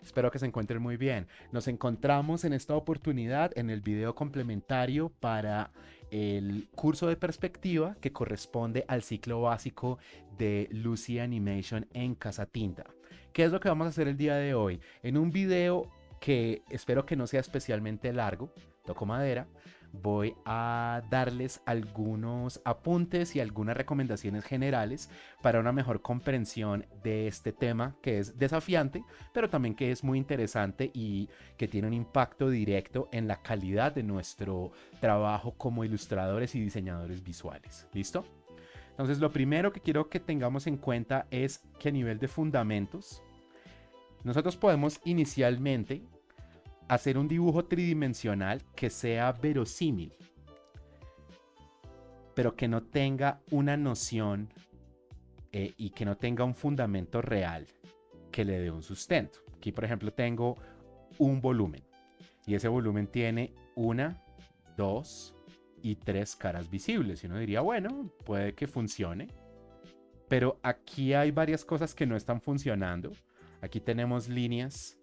Espero que se encuentren muy bien. Nos encontramos en esta oportunidad en el video complementario para el curso de perspectiva que corresponde al ciclo básico de Lucy Animation en Casatinta. ¿Qué es lo que vamos a hacer el día de hoy? En un video que espero que no sea especialmente largo, toco madera, voy a darles algunos apuntes y algunas recomendaciones generales para una mejor comprensión de este tema que es desafiante, pero también que es muy interesante y que tiene un impacto directo en la calidad de nuestro trabajo como ilustradores y diseñadores visuales. ¿Listo? Entonces, lo primero que quiero que tengamos en cuenta es que a nivel de fundamentos, nosotros podemos inicialmente hacer un dibujo tridimensional que sea verosímil, pero que no tenga una noción y que no tenga un fundamento real que le dé un sustento. Aquí, por ejemplo, tengo un volumen y ese volumen tiene una, dos y tres caras visibles. Y uno diría, bueno, puede que funcione, pero aquí hay varias cosas que no están funcionando. Aquí tenemos líneas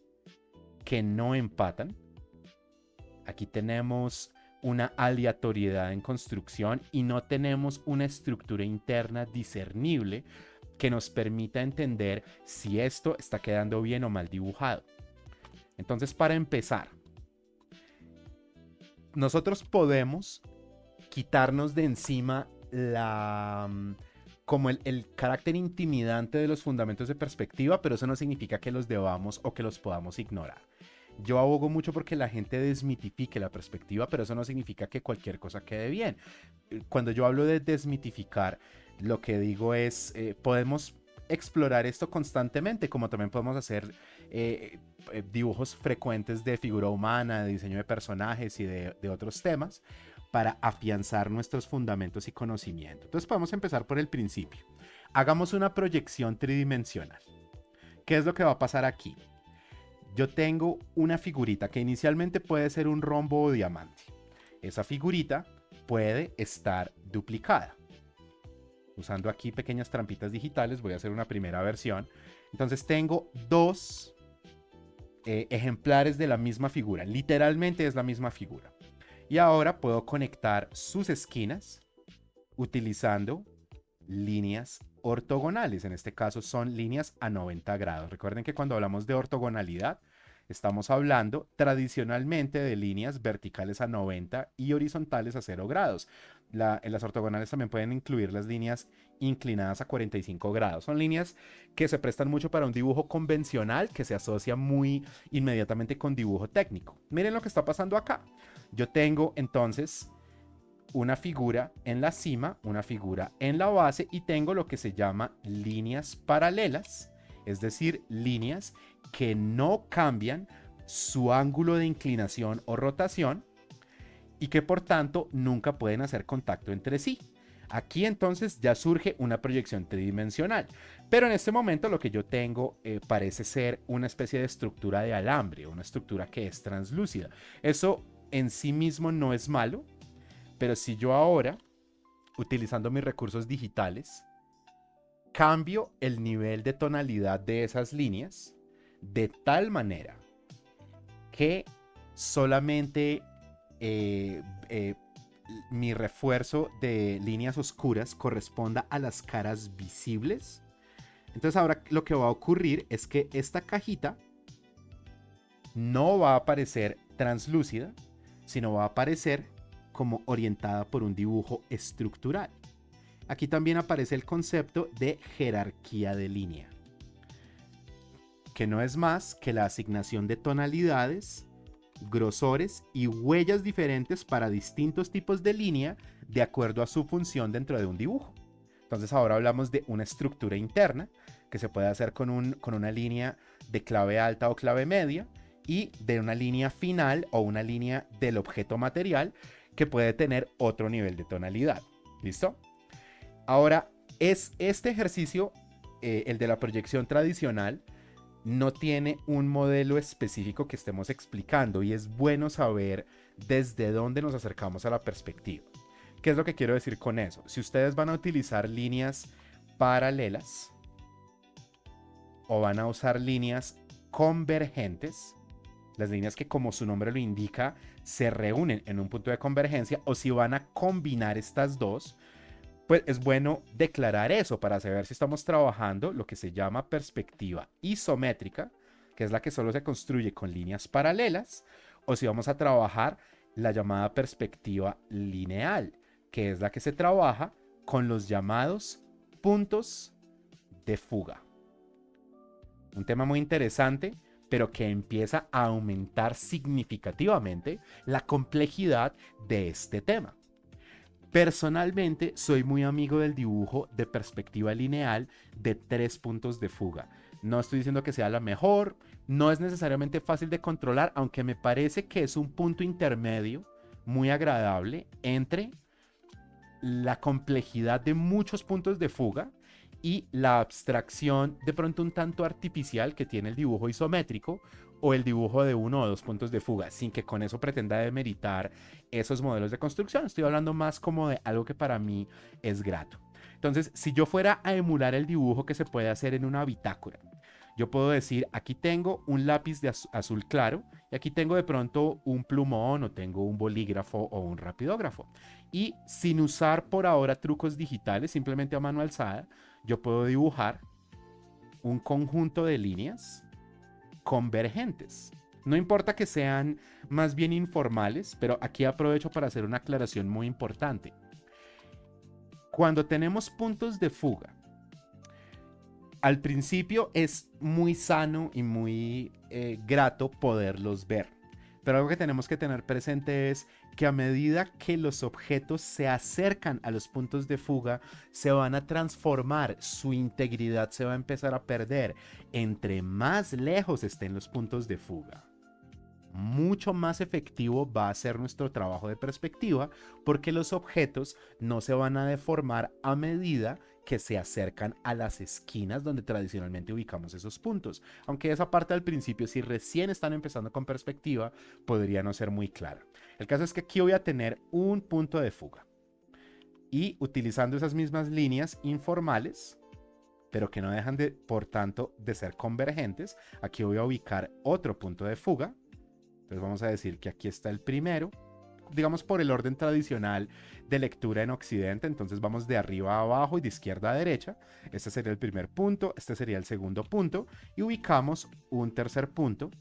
que no empatan. Aquí tenemos una aleatoriedad en construcción y no tenemos una estructura interna discernible que nos permita entender si esto está quedando bien o mal dibujado. Entonces, para empezar, nosotros podemos quitarnos de encima como el carácter intimidante de los fundamentos de perspectiva, pero eso no significa que los debamos o que los podamos ignorar. Yo abogo mucho porque la gente desmitifique la perspectiva, pero eso no significa que cualquier cosa quede bien. Cuando yo hablo de desmitificar, lo que digo es, podemos explorar esto constantemente, como también podemos hacer dibujos frecuentes de figura humana, de diseño de personajes y de otros temas para afianzar nuestros fundamentos y conocimiento. Entonces podemos empezar por el principio. Hagamos una proyección tridimensional. ¿Qué es lo que va a pasar aquí? Yo tengo una figurita que inicialmente puede ser un rombo o diamante. Esa figurita puede estar duplicada. Usando aquí pequeñas trampitas digitales voy a hacer una primera versión. Entonces tengo dos ejemplares de la misma figura. Literalmente es la misma figura. Y ahora puedo conectar sus esquinas utilizando líneas ortogonales. En este caso son líneas a 90 grados. Recuerden que cuando hablamos de ortogonalidad, estamos hablando tradicionalmente de líneas verticales a 90 y horizontales a 0 grados. En las ortogonales también pueden incluir las líneas inclinadas a 45 grados. Son líneas que se prestan mucho para un dibujo convencional que se asocia muy inmediatamente con dibujo técnico. Miren lo que está pasando acá. Yo tengo entonces una figura en la cima, una figura en la base y tengo lo que se llama líneas paralelas, es decir, líneas que no cambian su ángulo de inclinación o rotación y que por tanto nunca pueden hacer contacto entre sí. Aquí entonces ya surge una proyección tridimensional, pero en este momento lo que yo tengo parece ser una especie de estructura de alambre, una estructura que es translúcida. Eso en sí mismo no es malo, pero si yo ahora, utilizando mis recursos digitales, cambio el nivel de tonalidad de esas líneas de tal manera que solamente eh, eh, mi refuerzo de líneas oscuras corresponda a las caras visibles. Entonces ahora lo que va a ocurrir es que esta cajita no va a aparecer translúcida, sino va a aparecer como orientada por un dibujo estructural. Aquí también aparece el concepto de jerarquía de línea, que no es más que la asignación de tonalidades, grosores y huellas diferentes para distintos tipos de línea de acuerdo a su función dentro de un dibujo. Entonces ahora hablamos de una estructura interna que se puede hacer con una línea de clave alta o clave media y de una línea final o una línea del objeto material que puede tener otro nivel de tonalidad. ¿Listo? Ahora, es este ejercicio, el de la proyección tradicional, no tiene un modelo específico que estemos explicando y es bueno saber desde dónde nos acercamos a la perspectiva. ¿Qué es lo que quiero decir con eso? Si ustedes van a utilizar líneas paralelas o van a usar líneas convergentes, las líneas que como su nombre lo indica se reúnen en un punto de convergencia, o si van a combinar estas dos, pues es bueno declarar eso para saber si estamos trabajando lo que se llama perspectiva isométrica, que es la que solo se construye con líneas paralelas, o si vamos a trabajar la llamada perspectiva lineal, que es la que se trabaja con los llamados puntos de fuga. Un tema muy interesante, pero que empieza a aumentar significativamente la complejidad de este tema. Personalmente, soy muy amigo del dibujo de perspectiva lineal de 3 puntos de fuga. No estoy diciendo que sea la mejor, no es necesariamente fácil de controlar, aunque me parece que es un punto intermedio muy agradable entre la complejidad de muchos puntos de fuga y la abstracción de pronto un tanto artificial que tiene el dibujo isométrico o el dibujo de 1 o 2 puntos de fuga, sin que con eso pretenda demeritar esos modelos de construcción. Estoy hablando más como de algo que para mí es grato. Entonces, si yo fuera a emular el dibujo que se puede hacer en una bitácora, yo puedo decir, aquí tengo un lápiz de azul claro y aquí tengo de pronto un plumón o tengo un bolígrafo o un rapidógrafo. Y sin usar por ahora trucos digitales, simplemente a mano alzada, yo puedo dibujar un conjunto de líneas convergentes. No importa que sean más bien informales, pero aquí aprovecho para hacer una aclaración muy importante. Cuando tenemos puntos de fuga, al principio es muy sano y muy grato poderlos ver. Pero algo que tenemos que tener presente es que a medida que los objetos se acercan a los puntos de fuga, se van a transformar, su integridad se va a empezar a perder. Entre más lejos estén los puntos de fuga, mucho más efectivo va a ser nuestro trabajo de perspectiva, porque los objetos no se van a deformar a medida que se acercan a las esquinas donde tradicionalmente ubicamos esos puntos. Aunque esa parte al principio, si recién están empezando con perspectiva, podría no ser muy clara. El caso es que aquí voy a tener un punto de fuga. Y utilizando esas mismas líneas informales, pero que no dejan de, por tanto, de ser convergentes, aquí voy a ubicar otro punto de fuga. Entonces vamos a decir que aquí está el primero, digamos por el orden tradicional de lectura en Occidente. Entonces vamos de arriba a abajo y de izquierda a derecha. Este sería el primer punto, este sería el segundo punto, y ubicamos un tercer punto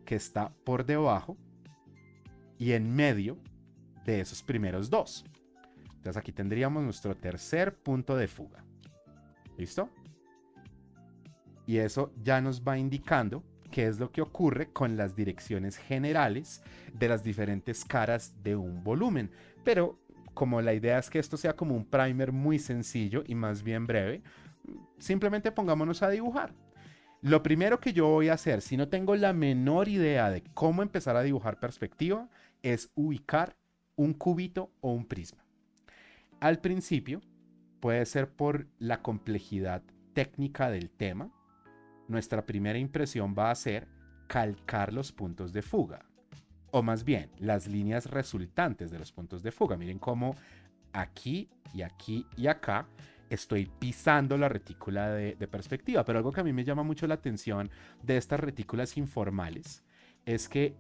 que está por debajo y en medio de esos primeros dos. Entonces aquí tendríamos nuestro tercer punto de fuga. ¿Listo? Y eso ya nos va indicando qué es lo que ocurre con las direcciones generales de las diferentes caras de un volumen. Pero como la idea es que esto sea como un primer muy sencillo y más bien breve, simplemente pongámonos a dibujar. Lo primero que yo voy a hacer, si no tengo la menor idea de cómo empezar a dibujar perspectiva, es ubicar un cubito o un prisma. Al principio, puede ser por la complejidad técnica del tema, nuestra primera impresión va a ser calcar los puntos de fuga, o más bien las líneas resultantes de los puntos de fuga. Miren cómo aquí y aquí y acá estoy pisando la retícula de perspectiva. Pero algo que a mí me llama mucho la atención de estas retículas informales es que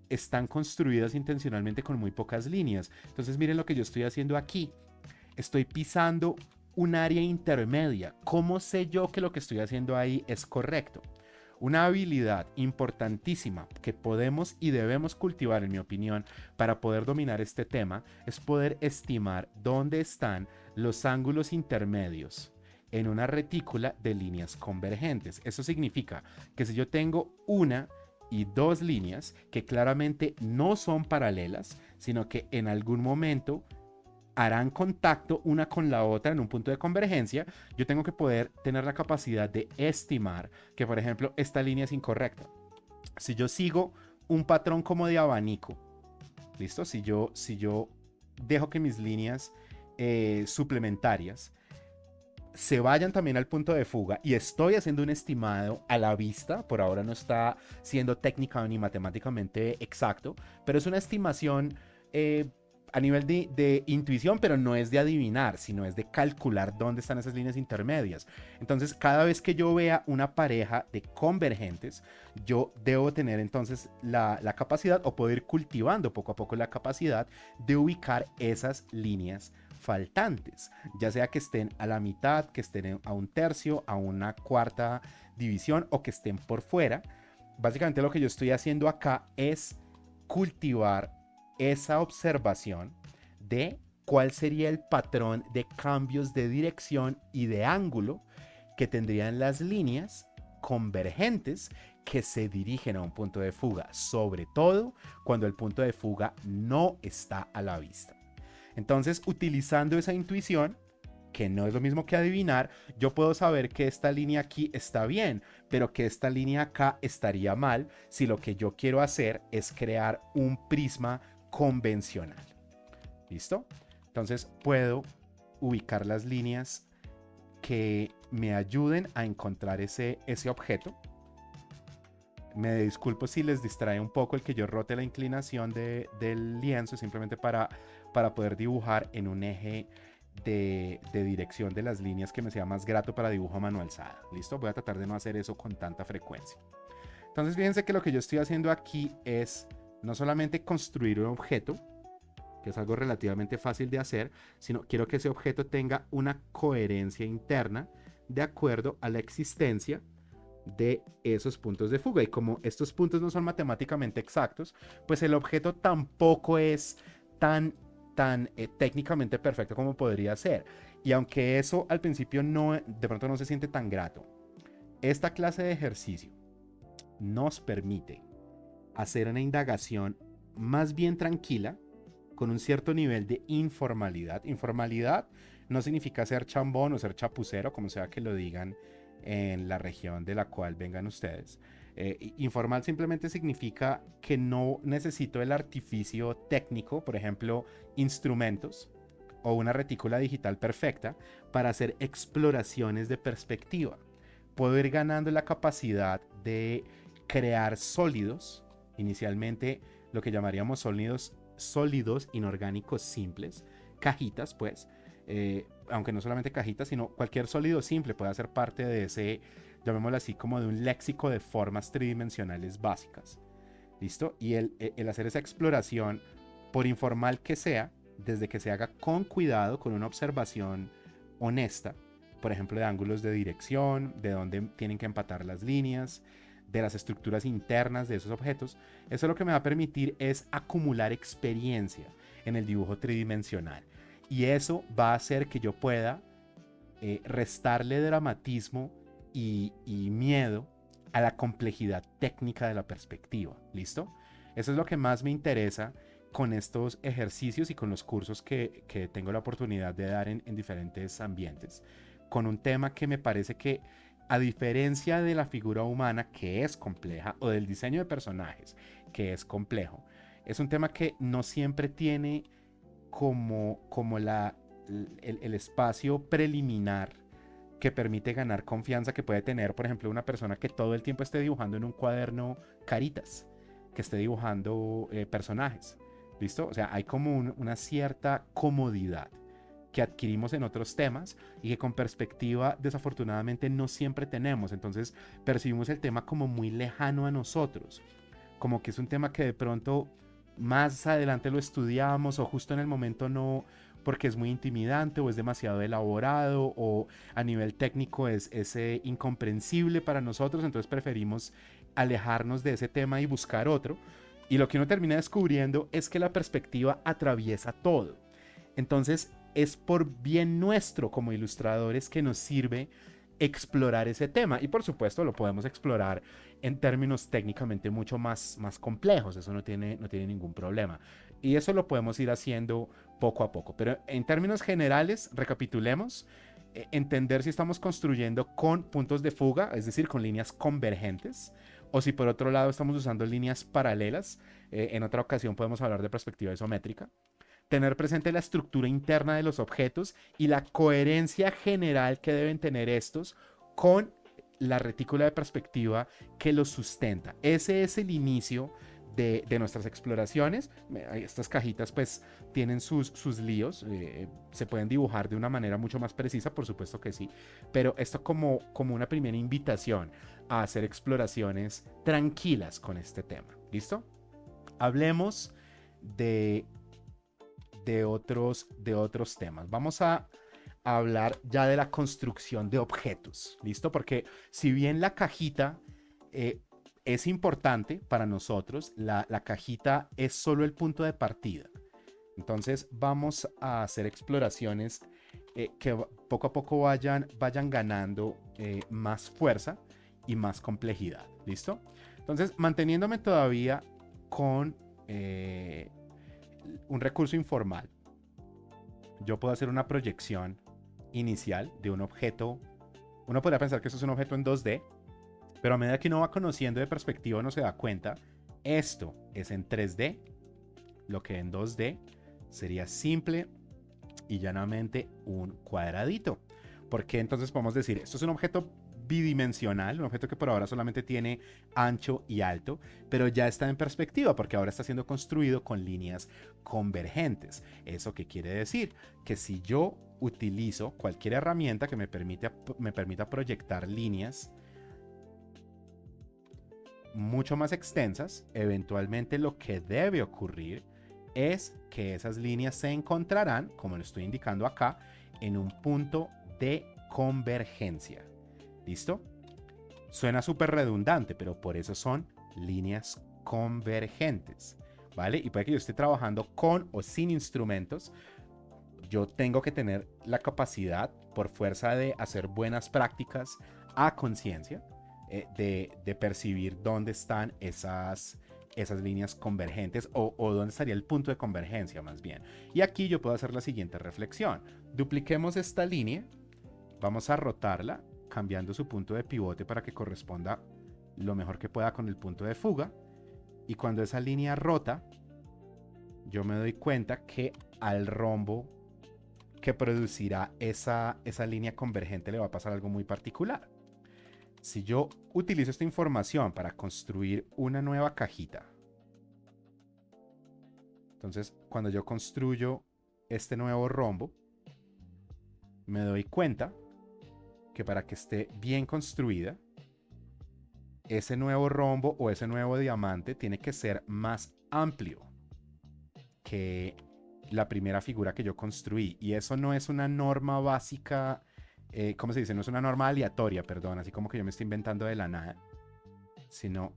están construidas intencionalmente con muy pocas líneas. Entonces miren lo que yo estoy haciendo aquí. Estoy pisando un área intermedia. ¿Cómo sé yo que lo que estoy haciendo ahí es correcto? Una habilidad importantísima que podemos y debemos cultivar, en mi opinión, para poder dominar este tema, es poder estimar dónde están los ángulos intermedios en una retícula de líneas convergentes. Eso significa que si yo tengo una y dos líneas que claramente no son paralelas, sino que en algún momento harán contacto una con la otra en un punto de convergencia, yo tengo que poder tener la capacidad de estimar que, por ejemplo, esta línea es incorrecta. Si yo sigo un patrón como de abanico, ¿listo? Si yo dejo que mis líneas suplementarias se vayan también al punto de fuga y estoy haciendo un estimado a la vista, por ahora no está siendo técnica ni matemáticamente exacto, pero es una estimación a nivel de intuición, pero no es de adivinar, sino es de calcular dónde están esas líneas intermedias. Entonces, cada vez que yo vea una pareja de convergentes, yo debo tener entonces la capacidad, o poder ir cultivando poco a poco la capacidad de ubicar esas líneas faltantes, ya sea que estén a la mitad, que estén a un tercio, a una cuarta división o que estén por fuera. Básicamente lo que yo estoy haciendo acá es cultivar esa observación de cuál sería el patrón de cambios de dirección y de ángulo que tendrían las líneas convergentes que se dirigen a un punto de fuga, sobre todo cuando el punto de fuga no está a la vista. Entonces, utilizando esa intuición, que no es lo mismo que adivinar, yo puedo saber que esta línea aquí está bien, pero que esta línea acá estaría mal si lo que yo quiero hacer es crear un prisma convencional. ¿Listo? Entonces puedo ubicar las líneas que me ayuden a encontrar ese objeto. Me disculpo si les distrae un poco el que yo rote la inclinación del lienzo, simplemente para poder dibujar en un eje de dirección de las líneas que me sea más grato para dibujo a mano alzada. ¿Listo? Voy a tratar de no hacer eso con tanta frecuencia. Entonces fíjense que lo que yo estoy haciendo aquí es no solamente construir un objeto, que es algo relativamente fácil de hacer, sino quiero que ese objeto tenga una coherencia interna de acuerdo a la existencia de esos puntos de fuga. Y como estos puntos no son matemáticamente exactos, pues el objeto tampoco es tan técnicamente perfecto como podría ser. Y aunque eso al principio de pronto no se siente tan grato, esta clase de ejercicio nos permite hacer una indagación más bien tranquila, con un cierto nivel de informalidad. Informalidad no significa ser chambón o ser chapucero, como sea que lo digan en la región de la cual vengan ustedes. Informal simplemente significa que no necesito el artificio técnico, por ejemplo, instrumentos o una retícula digital perfecta para hacer exploraciones de perspectiva. Puedo ir ganando la capacidad de crear sólidos, inicialmente lo que llamaríamos sólidos inorgánicos simples, cajitas pues, aunque no solamente cajitas, sino cualquier sólido simple puede hacer parte de ese, llamémoslo así, como de un léxico de formas tridimensionales básicas. ¿Listo? Y el hacer esa exploración, por informal que sea, desde que se haga con cuidado, con una observación honesta, por ejemplo, de ángulos de dirección, de dónde tienen que empatar las líneas, de las estructuras internas de esos objetos, eso lo que me va a permitir es acumular experiencia en el dibujo tridimensional. Y eso va a hacer que yo pueda restarle dramatismo y miedo a la complejidad técnica de la perspectiva. ¿Listo? Eso es lo que más me interesa con estos ejercicios y con los cursos que tengo la oportunidad de dar en diferentes ambientes. Con un tema que me parece que, a diferencia de la figura humana, que es compleja, o del diseño de personajes, que es complejo, es un tema que no siempre tiene como el espacio preliminar que permite ganar confianza que puede tener, por ejemplo, una persona que todo el tiempo esté dibujando en un cuaderno caritas, que esté dibujando personajes. ¿Listo? O sea, hay como una cierta comodidad que adquirimos en otros temas y que con perspectiva desafortunadamente no siempre tenemos. Entonces percibimos el tema como muy lejano a nosotros, como que es un tema que de pronto más adelante lo estudiamos o justo en el momento no, porque es muy intimidante o es demasiado elaborado o a nivel técnico es incomprensible para nosotros, entonces preferimos alejarnos de ese tema y buscar otro. Y lo que uno termina descubriendo es que la perspectiva atraviesa todo. Entonces es por bien nuestro como ilustradores que nos sirve explorar ese tema. Y por supuesto lo podemos explorar en términos técnicamente mucho más complejos. Eso no tiene ningún problema. Y eso lo podemos ir haciendo poco a poco. Pero en términos generales, recapitulemos. Entender si estamos construyendo con puntos de fuga, es decir, con líneas convergentes, o si por otro lado estamos usando líneas paralelas. En otra ocasión podemos hablar de perspectiva isométrica. Tener presente la estructura interna de los objetos y la coherencia general que deben tener estos con la retícula de perspectiva que los sustenta. Ese es el inicio de nuestras exploraciones. Estas cajitas pues tienen sus líos, se pueden dibujar de una manera mucho más precisa, por supuesto que sí, pero esto como una primera invitación a hacer exploraciones tranquilas con este tema. ¿Listo? Hablemos de, de otros temas. Vamos a hablar ya de la construcción de objetos. ¿Listo? Porque si bien la cajita es importante para nosotros, la cajita es solo el punto de partida. Entonces vamos a hacer exploraciones que poco a poco vayan ganando más fuerza y más complejidad. ¿Listo? Entonces, manteniéndome todavía con un recurso informal, yo puedo hacer una proyección inicial de un objeto. Uno podría pensar que eso es un objeto en 2D, pero a medida que uno va conociendo de perspectiva, uno se da cuenta, esto es en 3D, lo que en 2D sería simple y llanamente un cuadradito. Porque entonces podemos decir, esto es un objeto bidimensional, un objeto que por ahora solamente tiene ancho y alto, pero ya está en perspectiva porque ahora está siendo construido con líneas convergentes. ¿Eso qué quiere decir? Que si yo utilizo cualquier herramienta que me permita proyectar líneas mucho más extensas, eventualmente lo que debe ocurrir es que esas líneas se encontrarán, como lo estoy indicando acá, en un punto de convergencia. ¿Listo? Suena súper redundante, pero por eso son líneas convergentes, ¿vale? Y puede que yo esté trabajando con o sin instrumentos, yo tengo que tener la capacidad, por fuerza de hacer buenas prácticas a conciencia, de percibir dónde están esas líneas convergentes o dónde estaría el punto de convergencia más bien. Y aquí yo puedo hacer la siguiente reflexión. Dupliquemos esta línea, vamos a rotarla cambiando su punto de pivote para que corresponda lo mejor que pueda con el punto de fuga. Y cuando esa línea rota, yo me doy cuenta que al rombo que producirá esa línea convergente le va a pasar algo muy particular. Si yo utilizo esta información para construir una nueva cajita, entonces cuando yo construyo este nuevo rombo, me doy cuenta que para que esté bien construida, ese nuevo rombo o ese nuevo diamante tiene que ser más amplio que la primera figura que yo construí. Y eso no es una norma básica, ¿cómo se dice? No es una norma aleatoria, perdón, así como que yo me estoy inventando de la nada, sino,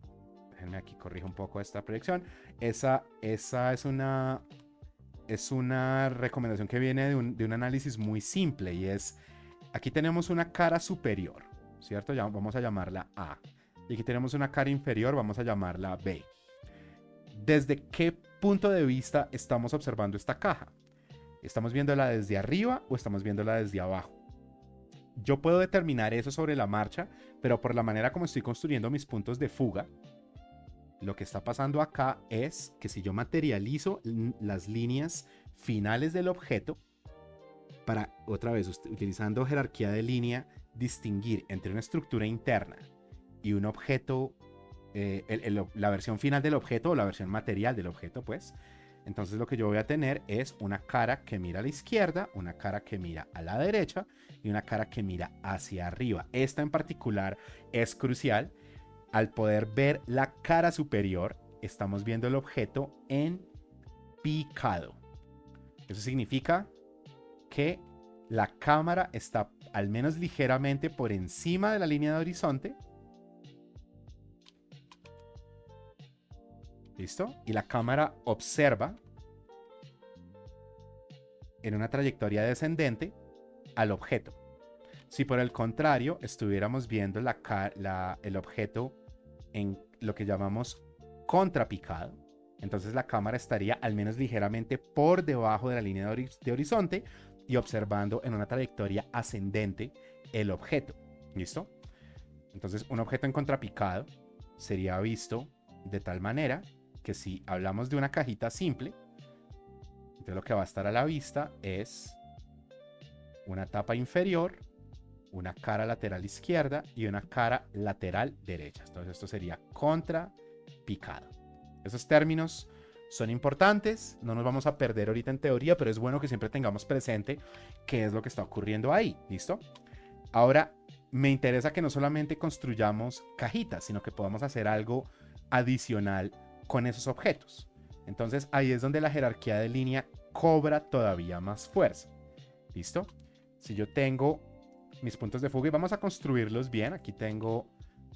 déjenme aquí corrijo un poco esta proyección. Esa es una recomendación que viene de un análisis muy simple y es, aquí tenemos una cara superior, ¿cierto? Ya vamos a llamarla A. Y aquí tenemos una cara inferior, vamos a llamarla B. ¿Desde qué punto de vista estamos observando esta caja? ¿Estamos viéndola desde arriba o estamos viéndola desde abajo? Yo puedo determinar eso sobre la marcha, pero por la manera como estoy construyendo mis puntos de fuga, lo que está pasando acá es que si yo materializo las líneas finales del objeto, para, otra vez, utilizando jerarquía de línea, distinguir entre una estructura interna y un objeto, la versión final del objeto o la versión material del objeto, pues, entonces lo que yo voy a tener es una cara que mira a la izquierda, una cara que mira a la derecha y una cara que mira hacia arriba. Esta en particular es crucial. Al poder ver la cara superior, estamos viendo el objeto en picado. Eso significa que la cámara está al menos ligeramente por encima de la línea de horizonte. ¿Listo? Y la cámara observa en una trayectoria descendente al objeto. Si por el contrario estuviéramos viendo el objeto en lo que llamamos contrapicado, entonces la cámara estaría al menos ligeramente por debajo de la línea de horizonte y observando en una trayectoria ascendente el objeto. ¿Listo? Entonces un objeto en contrapicado sería visto de tal manera que si hablamos de una cajita simple, entonces lo que va a estar a la vista es una tapa inferior, una cara lateral izquierda y una cara lateral derecha. Entonces esto sería contrapicado. Esos términos son importantes, no nos vamos a perder ahorita en teoría, pero es bueno que siempre tengamos presente qué es lo que está ocurriendo ahí, ¿listo? Ahora, me interesa que no solamente construyamos cajitas, sino que podamos hacer algo adicional con esos objetos. Entonces, ahí es donde la jerarquía de línea cobra todavía más fuerza, ¿listo? Si yo tengo mis puntos de fuga y vamos a construirlos bien, aquí tengo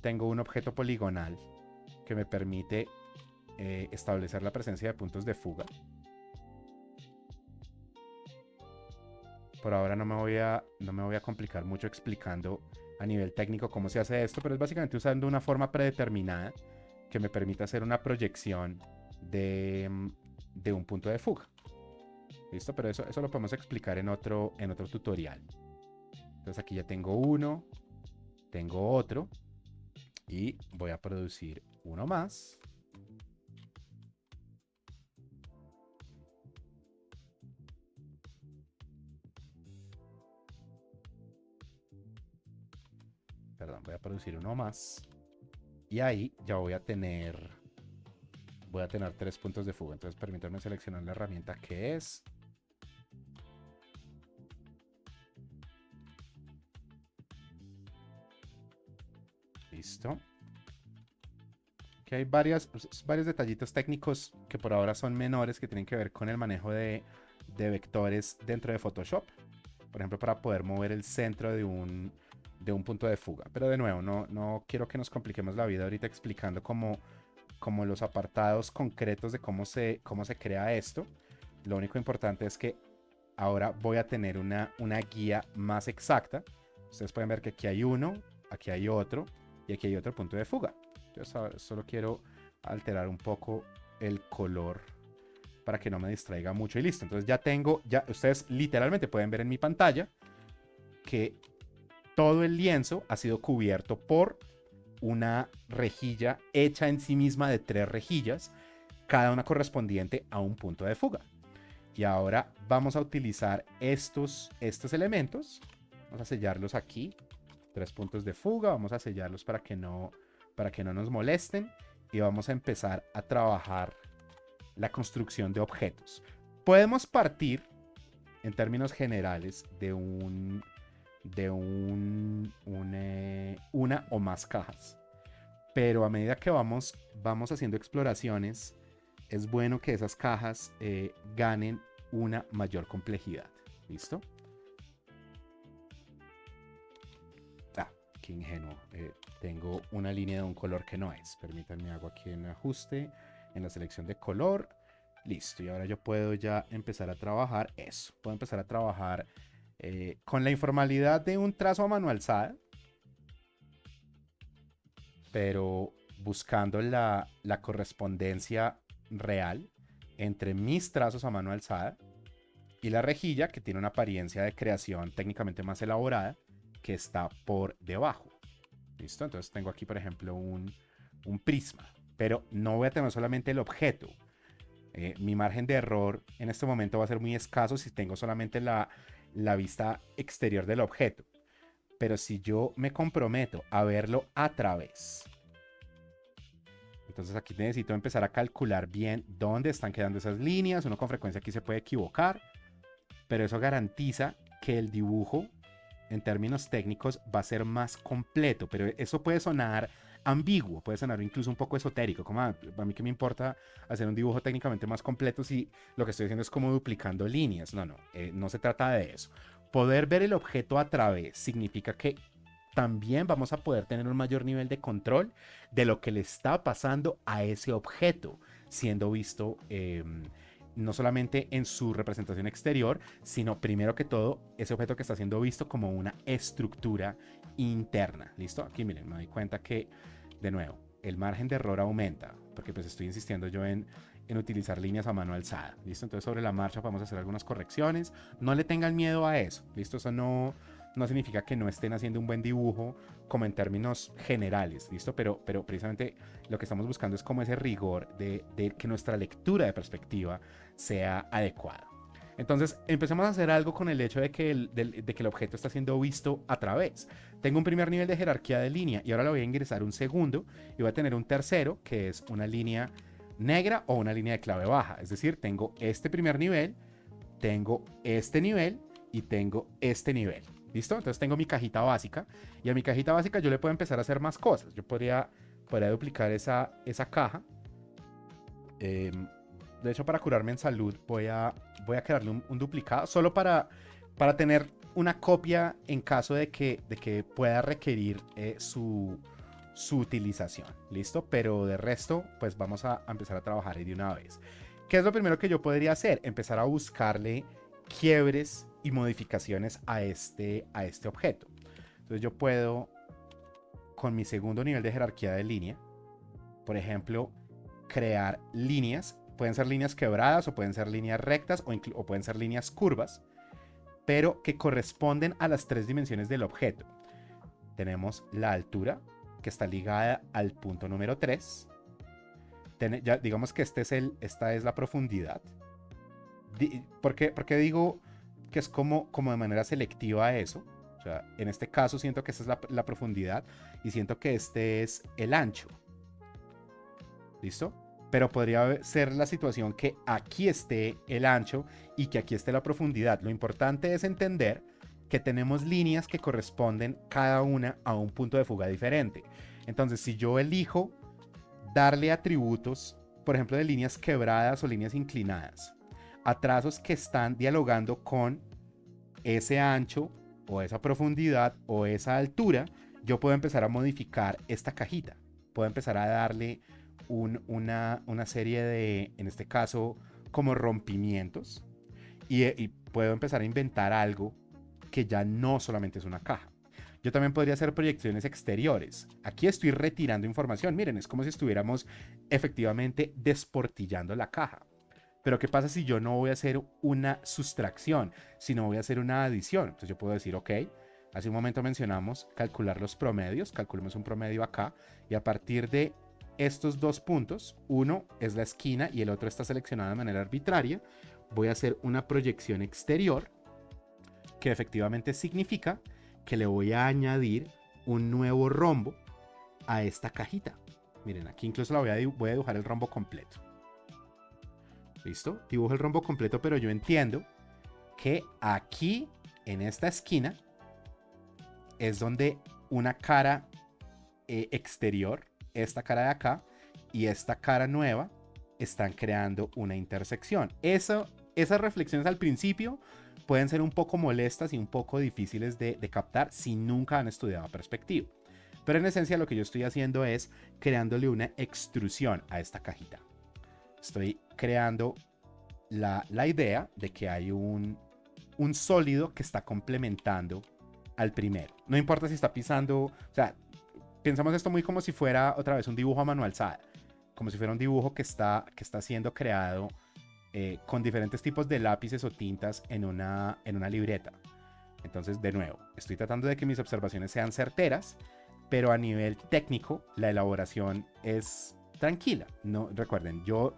un objeto poligonal que me permite establecer la presencia de puntos de fuga. Por ahora no me voy a complicar mucho explicando a nivel técnico cómo se hace esto, pero es básicamente usando una forma predeterminada que me permite hacer una proyección de un punto de fuga. ¿Listo? Pero eso lo podemos explicar en otro tutorial. Entonces aquí ya tengo uno, tengo otro y voy a producir uno más. Perdón, voy a producir uno más. Y ahí ya voy a tener 3 puntos de fuga. Entonces permítanme seleccionar la herramienta que es. Listo. Aquí hay varios detallitos técnicos que por ahora son menores, que tienen que ver con el manejo de vectores dentro de Photoshop. Por ejemplo, para poder mover el centro de un punto de fuga. Pero de nuevo, no quiero que nos compliquemos la vida ahorita explicando como los apartados concretos de cómo se crea esto. Lo único importante es que ahora voy a tener una guía más exacta. Ustedes pueden ver que aquí hay uno, aquí hay otro y aquí hay otro punto de fuga. Yo solo quiero alterar un poco el color para que no me distraiga mucho y listo. Entonces ya ustedes literalmente pueden ver en mi pantalla que todo el lienzo ha sido cubierto por una rejilla hecha en sí misma de 3 rejillas, cada una correspondiente a un punto de fuga. Y ahora vamos a utilizar estos elementos. Vamos a sellarlos aquí. 3 puntos de fuga. Vamos a sellarlos para que no nos molesten. Y vamos a empezar a trabajar la construcción de objetos. Podemos partir, en términos generales, de una o más cajas. Pero a medida que vamos haciendo exploraciones, es bueno que esas cajas ganen una mayor complejidad. ¿Listo? Qué ingenuo. Tengo una línea de un color que no es. Permítanme, hago aquí un ajuste en la selección de color. Listo. Y ahora yo puedo ya empezar a trabajar eso. Puedo empezar a trabajar con la informalidad de un trazo a mano alzada, pero buscando la correspondencia real entre mis trazos a mano alzada y la rejilla, que tiene una apariencia de creación técnicamente más elaborada, que está por debajo. ¿Listo? Entonces tengo aquí, por ejemplo, un prisma, pero no voy a tener solamente el objeto. Mi margen de error en este momento va a ser muy escaso si tengo solamente la vista exterior del objeto. Pero si yo me comprometo a verlo a través, entonces aquí necesito empezar a calcular bien dónde están quedando esas líneas. Uno con frecuencia aquí se puede equivocar, pero eso garantiza que el dibujo en términos técnicos va a ser más completo. Pero eso puede sonar ambiguo, puede sonar incluso un poco esotérico, como a mí que me importa hacer un dibujo técnicamente más completo si lo que estoy haciendo es como duplicando líneas. No se trata de eso. Poder ver el objeto a través significa que también vamos a poder tener un mayor nivel de control de lo que le está pasando a ese objeto, siendo visto no solamente en su representación exterior, sino primero que todo ese objeto que está siendo visto como una estructura interna. ¿Listo? Aquí miren, me doy cuenta que, de nuevo, el margen de error aumenta, porque pues estoy insistiendo yo en utilizar líneas a mano alzada. ¿Listo? Entonces sobre la marcha vamos a hacer algunas correcciones. No le tengan miedo a eso. ¿Listo? Eso no significa que no estén haciendo un buen dibujo como en términos generales, ¿listo? Pero precisamente lo que estamos buscando es como ese rigor de que nuestra lectura de perspectiva sea adecuada. Entonces, empecemos a hacer algo con el hecho de que el objeto está siendo visto a través. Tengo un primer nivel de jerarquía de línea y ahora le voy a ingresar un segundo y voy a tener un tercero, que es una línea negra o una línea de clave baja. Es decir, tengo este primer nivel, tengo este nivel y tengo este nivel. ¿Listo? Entonces tengo mi cajita básica y a mi cajita básica yo le puedo empezar a hacer más cosas. Yo podría duplicar esa caja. De hecho, para curarme en salud voy a crearle un duplicado solo para tener una copia en caso de que pueda requerir su utilización. ¿Listo? Pero de resto, pues vamos a empezar a trabajar ahí de una vez. ¿Qué es lo primero que yo podría hacer? Empezar a buscarle quiebres y modificaciones a este objeto. Entonces yo puedo, con mi segundo nivel de jerarquía de línea, por ejemplo, crear líneas. Pueden ser líneas quebradas o pueden ser líneas rectas o pueden ser líneas curvas, pero que corresponden a las 3 dimensiones del objeto. Tenemos la altura, que está ligada al punto número 3. Ya digamos que esta es la profundidad. ¿Por qué digo que es como de manera selectiva eso? O sea, en este caso siento que esta es la profundidad y siento que este es el ancho. ¿Listo? Pero podría ser la situación que aquí esté el ancho y que aquí esté la profundidad. Lo importante es entender que tenemos líneas que corresponden cada una a un punto de fuga diferente. Entonces, si yo elijo darle atributos, por ejemplo, de líneas quebradas o líneas inclinadas, a trazos que están dialogando con ese ancho o esa profundidad o esa altura, yo puedo empezar a modificar esta cajita. Puedo empezar a darle una serie de, en este caso, como rompimientos y puedo empezar a inventar algo que ya no solamente es una caja. Yo también podría hacer proyecciones exteriores. Aquí estoy retirando información. Miren, es como si estuviéramos efectivamente desportillando la caja. Pero ¿qué pasa si yo no voy a hacer una sustracción, sino voy a hacer una adición? Entonces yo puedo decir, ok, hace un momento mencionamos calcular los promedios. Calculemos un promedio acá y a partir de estos 2 puntos, uno es la esquina y el otro está seleccionado de manera arbitraria, voy a hacer una proyección exterior que efectivamente significa que le voy a añadir un nuevo rombo a esta cajita. Miren, aquí incluso voy a dibujar el rombo completo. ¿Listo? Dibujo el rombo completo, pero yo entiendo que aquí, en esta esquina, es donde una cara exterior, esta cara de acá, y esta cara nueva, están creando una intersección. Esas reflexiones al principio pueden ser un poco molestas y un poco difíciles de captar si nunca han estudiado perspectiva. Pero en esencia lo que yo estoy haciendo es creándole una extrusión a esta cajita. Estoy creando la idea de que hay un sólido que está complementando al primero. No importa si está pisando, o sea, pensamos esto muy como si fuera otra vez un dibujo a mano alzada, como si fuera un dibujo que está siendo creado con diferentes tipos de lápices o tintas en una libreta. Entonces, de nuevo, estoy tratando de que mis observaciones sean certeras, pero a nivel técnico la elaboración es tranquila. No, recuerden, yo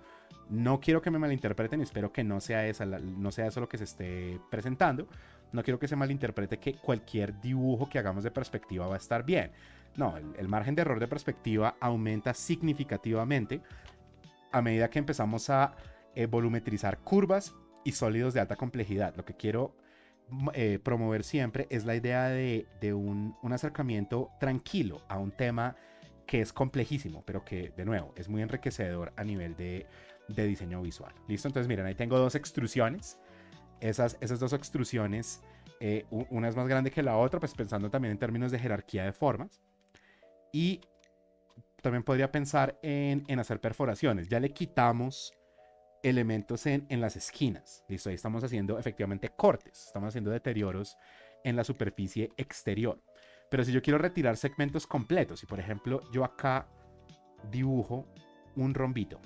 no quiero que me malinterpreten y espero que no sea eso lo que se esté presentando. No quiero que se malinterprete que cualquier dibujo que hagamos de perspectiva va a estar bien. No, el margen de error de perspectiva aumenta significativamente a medida que empezamos a volumetrizar curvas y sólidos de alta complejidad. Lo que quiero promover siempre es la idea de un acercamiento tranquilo a un tema que es complejísimo, pero que, de nuevo, es muy enriquecedor a nivel de diseño visual. ¿Listo? Entonces, miren, ahí tengo 2 extrusiones. Esas 2 extrusiones, una es más grande que la otra, pues pensando también en términos de jerarquía de formas. Y también podría pensar en hacer perforaciones. Ya le quitamos elementos en las esquinas. Listo, ahí estamos haciendo efectivamente cortes, estamos haciendo deterioros en la superficie exterior. Pero si yo quiero retirar segmentos completos, y por ejemplo yo acá dibujo un rombito,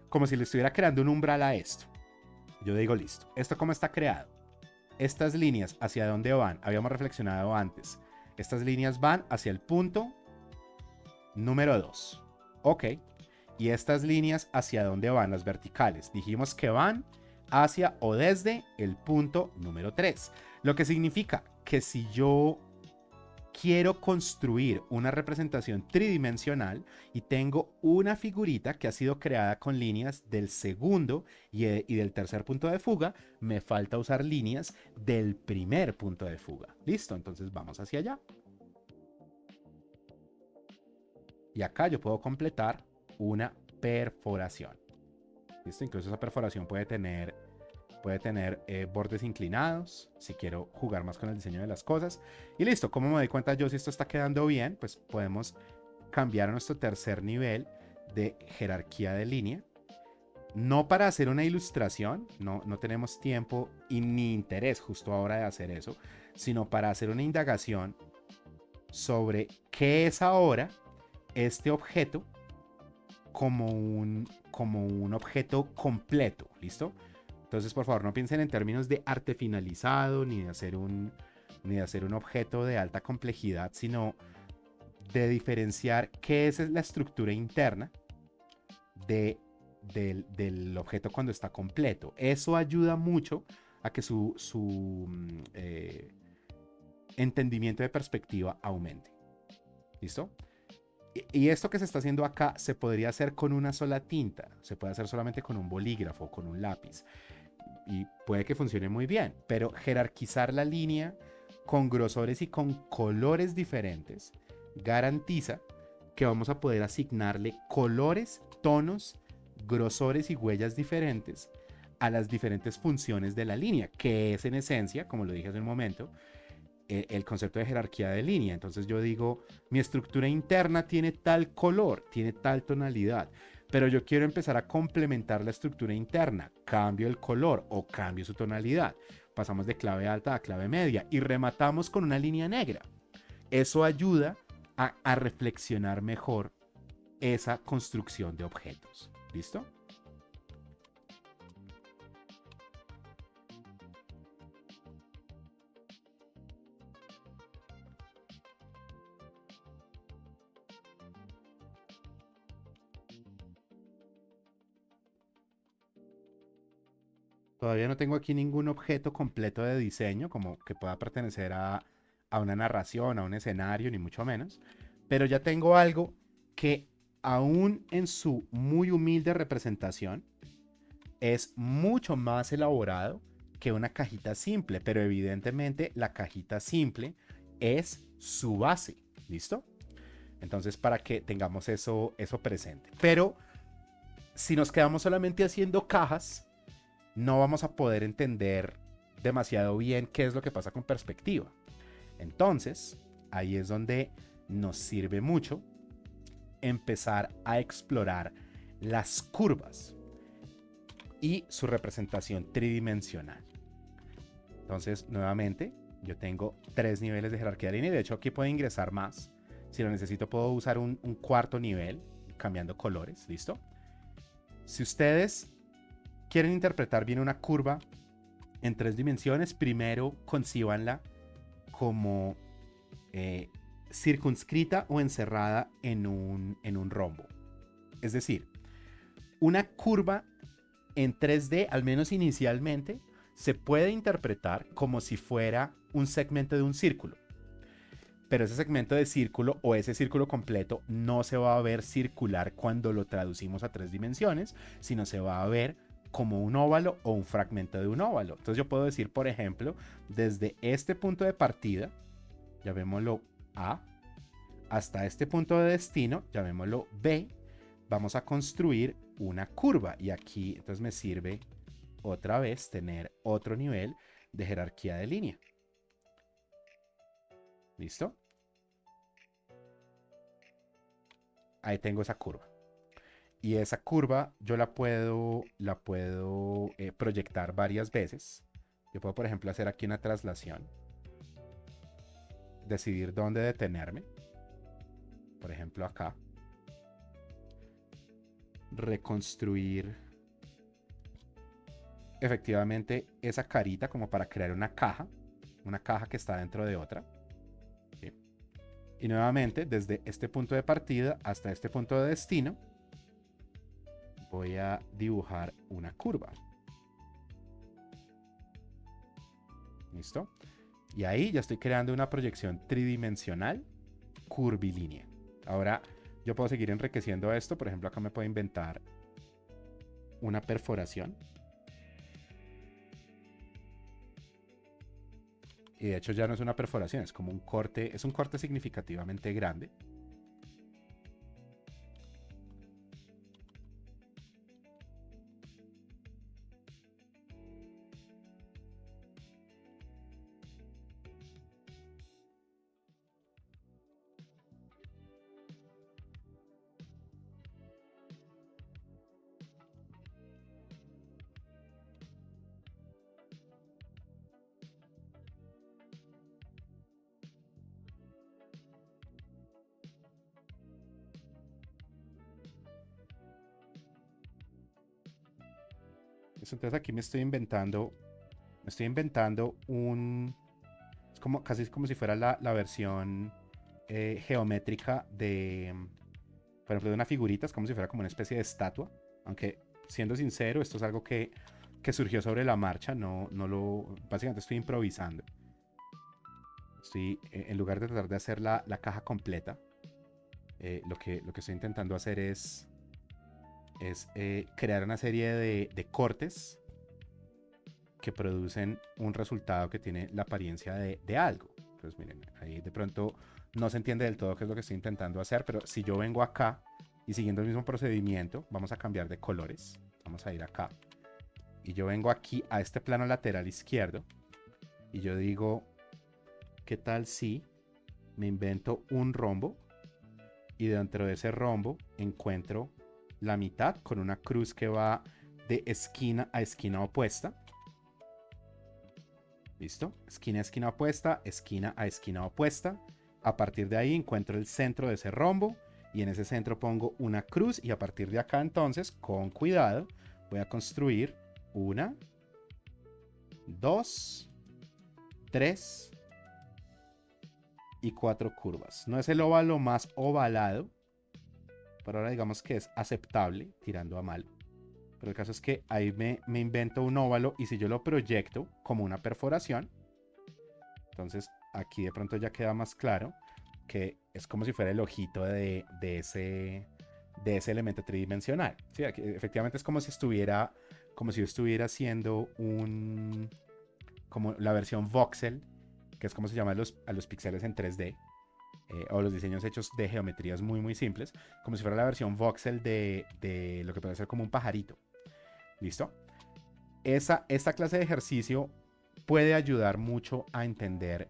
como si le estuviera creando un umbral a esto, yo digo listo, ¿esto cómo está creado? Estas líneas hacia dónde van, habíamos reflexionado antes, estas líneas van hacia el punto número 2. Ok. Y estas líneas hacia dónde van, las verticales. Dijimos que van hacia o desde el punto número 3. Lo que significa que si yo quiero construir una representación tridimensional y tengo una figurita que ha sido creada con líneas del segundo y del tercer punto de fuga. Me falta usar líneas del primer punto de fuga. Listo, entonces vamos hacia allá. Y acá yo puedo completar una perforación. ¿Listo? Incluso esa perforación puede tener bordes inclinados, si quiero jugar más con el diseño de las cosas. Y listo, ¿cómo me doy cuenta yo si esto está quedando bien? Pues podemos cambiar a nuestro tercer nivel de jerarquía de línea. No para hacer una ilustración, no tenemos tiempo y ni interés justo ahora de hacer eso, sino para hacer una indagación sobre qué es ahora este objeto como un objeto completo, ¿listo? Entonces, por favor, no piensen en términos de arte finalizado ni de hacer un objeto de alta complejidad, sino de diferenciar qué es la estructura interna del objeto cuando está completo. Eso ayuda mucho a que su entendimiento de perspectiva aumente. ¿Listo? Y esto que se está haciendo acá se podría hacer con una sola tinta, se puede hacer solamente con un bolígrafo, con un lápiz, y puede que funcione muy bien, pero jerarquizar la línea con grosores y con colores diferentes garantiza que vamos a poder asignarle colores, tonos, grosores y huellas diferentes a las diferentes funciones de la línea, que es en esencia, como lo dije hace un momento, el concepto de jerarquía de línea. Entonces yo digo, mi estructura interna tiene tal color, tiene tal tonalidad, pero yo quiero empezar a complementar la estructura interna, cambio el color o cambio su tonalidad. Pasamos de clave alta a clave media y rematamos con una línea negra. Eso ayuda a reflexionar mejor esa construcción de objetos. ¿Listo? Todavía no tengo aquí ningún objeto completo de diseño, como que pueda pertenecer a una narración, a un escenario, ni mucho menos. Pero ya tengo algo que, aún en su muy humilde representación, es mucho más elaborado que una cajita simple. Pero evidentemente la cajita simple es su base. ¿Listo? Entonces, para que tengamos eso presente. Pero si nos quedamos solamente haciendo cajas, no vamos a poder entender demasiado bien qué es lo que pasa con perspectiva. Entonces, ahí es donde nos sirve mucho empezar a explorar las curvas y su representación tridimensional. Entonces, nuevamente, yo tengo 3 niveles de jerarquía de línea y de hecho aquí puedo ingresar más. Si lo necesito, puedo usar un cuarto nivel cambiando colores. ¿Listo? Si ustedes quieren interpretar bien una curva en 3 dimensiones, primero concíbanla como circunscrita o encerrada en un rombo. Es decir, una curva en 3D, al menos inicialmente, se puede interpretar como si fuera un segmento de un círculo. Pero ese segmento de círculo o ese círculo completo no se va a ver circular cuando lo traducimos a 3 dimensiones, sino se va a ver como un óvalo o un fragmento de un óvalo. Entonces yo puedo decir, por ejemplo, desde este punto de partida, llamémoslo A, hasta este punto de destino, llamémoslo B, vamos a construir una curva. Y aquí entonces me sirve otra vez tener otro nivel de jerarquía de línea. ¿Listo? Ahí tengo esa curva. Y esa curva yo la puedo proyectar varias veces. Yo puedo, por ejemplo, hacer aquí una traslación. Decidir dónde detenerme. Por ejemplo, acá. Reconstruir efectivamente esa carita como para crear una caja. Una caja que está dentro de otra. ¿Sí? Y nuevamente, desde este punto de partida hasta este punto de destino, voy a dibujar una curva. ¿Listo? Y ahí ya estoy creando una proyección tridimensional curvilínea. Ahora yo puedo seguir enriqueciendo esto. Por ejemplo, acá me puedo inventar una perforación. Y de hecho ya no es una perforación, es como un corte, es un corte significativamente grande. Entonces aquí me estoy inventando un, es como, casi como si fuera la versión geométrica de, por ejemplo, de una figurita, es como si fuera como una especie de estatua, aunque siendo sincero, esto es algo que surgió sobre la marcha, básicamente estoy improvisando. En lugar de tratar de hacer la caja completa, lo que estoy intentando hacer es crear una serie de cortes que producen un resultado que tiene la apariencia de algo. Entonces, miren, ahí de pronto no se entiende del todo qué es lo que estoy intentando hacer, pero si yo vengo acá y siguiendo el mismo procedimiento, vamos a cambiar de colores. Vamos a ir acá. Y yo vengo aquí a este plano lateral izquierdo y yo digo, ¿qué tal si me invento un rombo? Y dentro de ese rombo encuentro la mitad con una cruz que va de esquina a esquina opuesta. ¿Listo? Esquina a esquina opuesta, esquina a esquina opuesta. A partir de ahí encuentro el centro de ese rombo y en ese centro pongo una cruz y a partir de acá entonces, con cuidado, voy a construir 1, 2, 3 y 4 curvas. No es el óvalo más ovalado, pero ahora digamos que es aceptable, tirando a mal. Pero el caso es que ahí me invento un óvalo y si yo lo proyecto como una perforación, entonces aquí de pronto ya queda más claro que es como si fuera el ojito de ese elemento tridimensional. Sí, aquí, efectivamente es como si yo estuviera haciendo como la versión voxel, que es como se llama a los píxeles en 3D. O los diseños hechos de geometrías muy muy simples, como si fuera la versión voxel de lo que puede ser como un pajarito. ¿Listo? Esta clase de ejercicio puede ayudar mucho a entender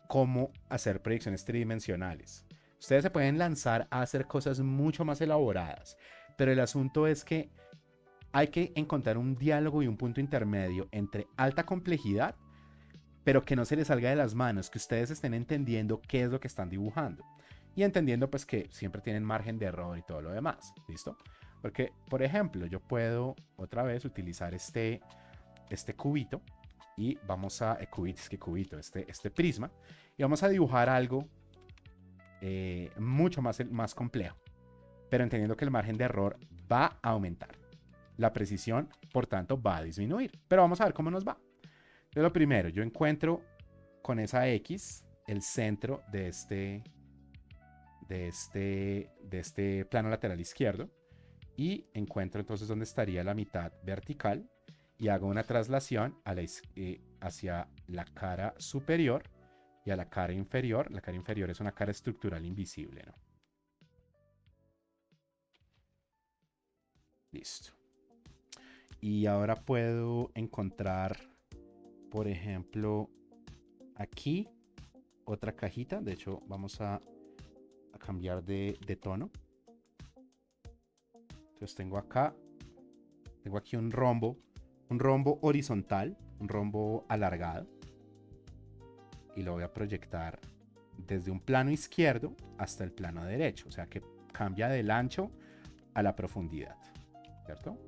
cómo hacer proyecciones tridimensionales. Ustedes se pueden lanzar a hacer cosas mucho más elaboradas, pero el asunto es que hay que encontrar un diálogo y un punto intermedio entre alta complejidad, pero que no se les salga de las manos, que ustedes estén entendiendo qué es lo que están dibujando y entendiendo pues que siempre tienen margen de error y todo lo demás. ¿Listo? Porque, por ejemplo, yo puedo otra vez utilizar este cubito y vamos a este prisma y vamos a dibujar algo mucho más complejo, pero entendiendo que el margen de error va a aumentar. La precisión, por tanto, va a disminuir. Pero vamos a ver cómo nos va. Entonces, lo primero, yo encuentro con esa X el centro de este plano lateral izquierdo y encuentro entonces dónde estaría la mitad vertical y hago una traslación hacia la cara superior y a la cara inferior. La cara inferior es una cara estructural invisible, ¿no? Listo. Y ahora puedo encontrar, por ejemplo, aquí otra cajita. De hecho, vamos a cambiar de tono. Entonces tengo aquí un rombo horizontal, un rombo alargado. Y lo voy a proyectar desde un plano izquierdo hasta el plano derecho. O sea que cambia del ancho a la profundidad. ¿Cierto?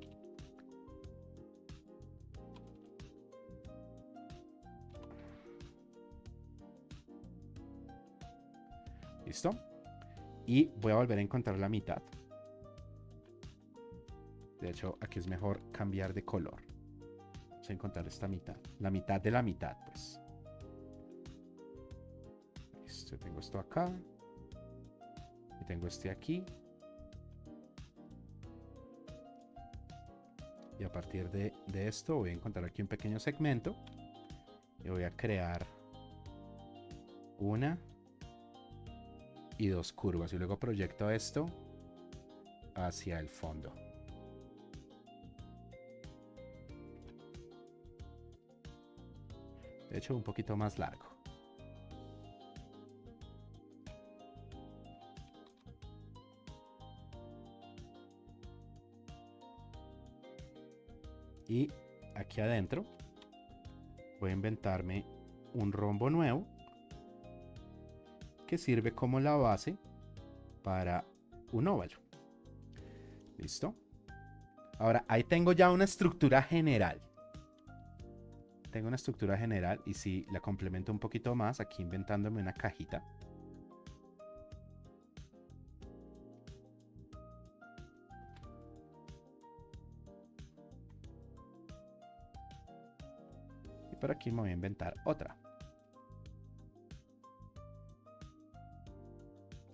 ¿Listo? Y voy a volver a encontrar la mitad. De hecho, aquí es mejor cambiar de color. Vamos a encontrar esta mitad. La mitad de la mitad, pues. Listo, tengo esto acá. Y tengo este aquí. Y a partir de esto voy a encontrar aquí un pequeño segmento. Y voy a crear una y dos curvas. Y luego proyecto esto hacia el fondo. De hecho, un poquito más largo. Y aquí adentro voy a inventarme un rombo nuevo que sirve como la base para un óvalo. ¿Listo? Ahora, ahí tengo ya una estructura general. Tengo una estructura general y si la complemento un poquito más, aquí inventándome una cajita. Y por aquí me voy a inventar otra.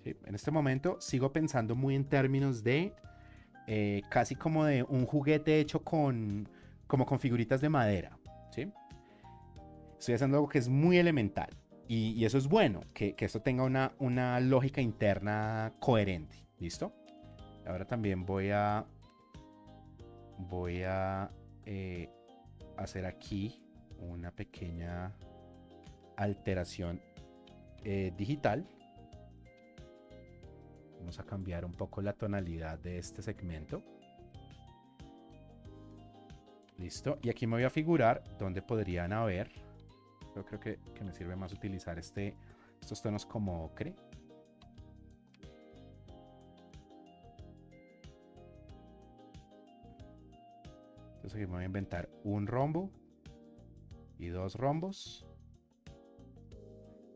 ¿Sí? En este momento sigo pensando muy en términos de casi como de un juguete hecho como con figuritas de madera. ¿Sí? Estoy haciendo algo que es muy elemental. Y eso es bueno, que esto tenga una lógica interna coherente. ¿Listo? Ahora también voy a hacer aquí una pequeña alteración digital. Vamos a cambiar un poco la tonalidad de este segmento. Listo. Y aquí me voy a figurar dónde podrían haber. Yo creo que me sirve más utilizar estos tonos como ocre. Entonces aquí me voy a inventar un rombo y dos rombos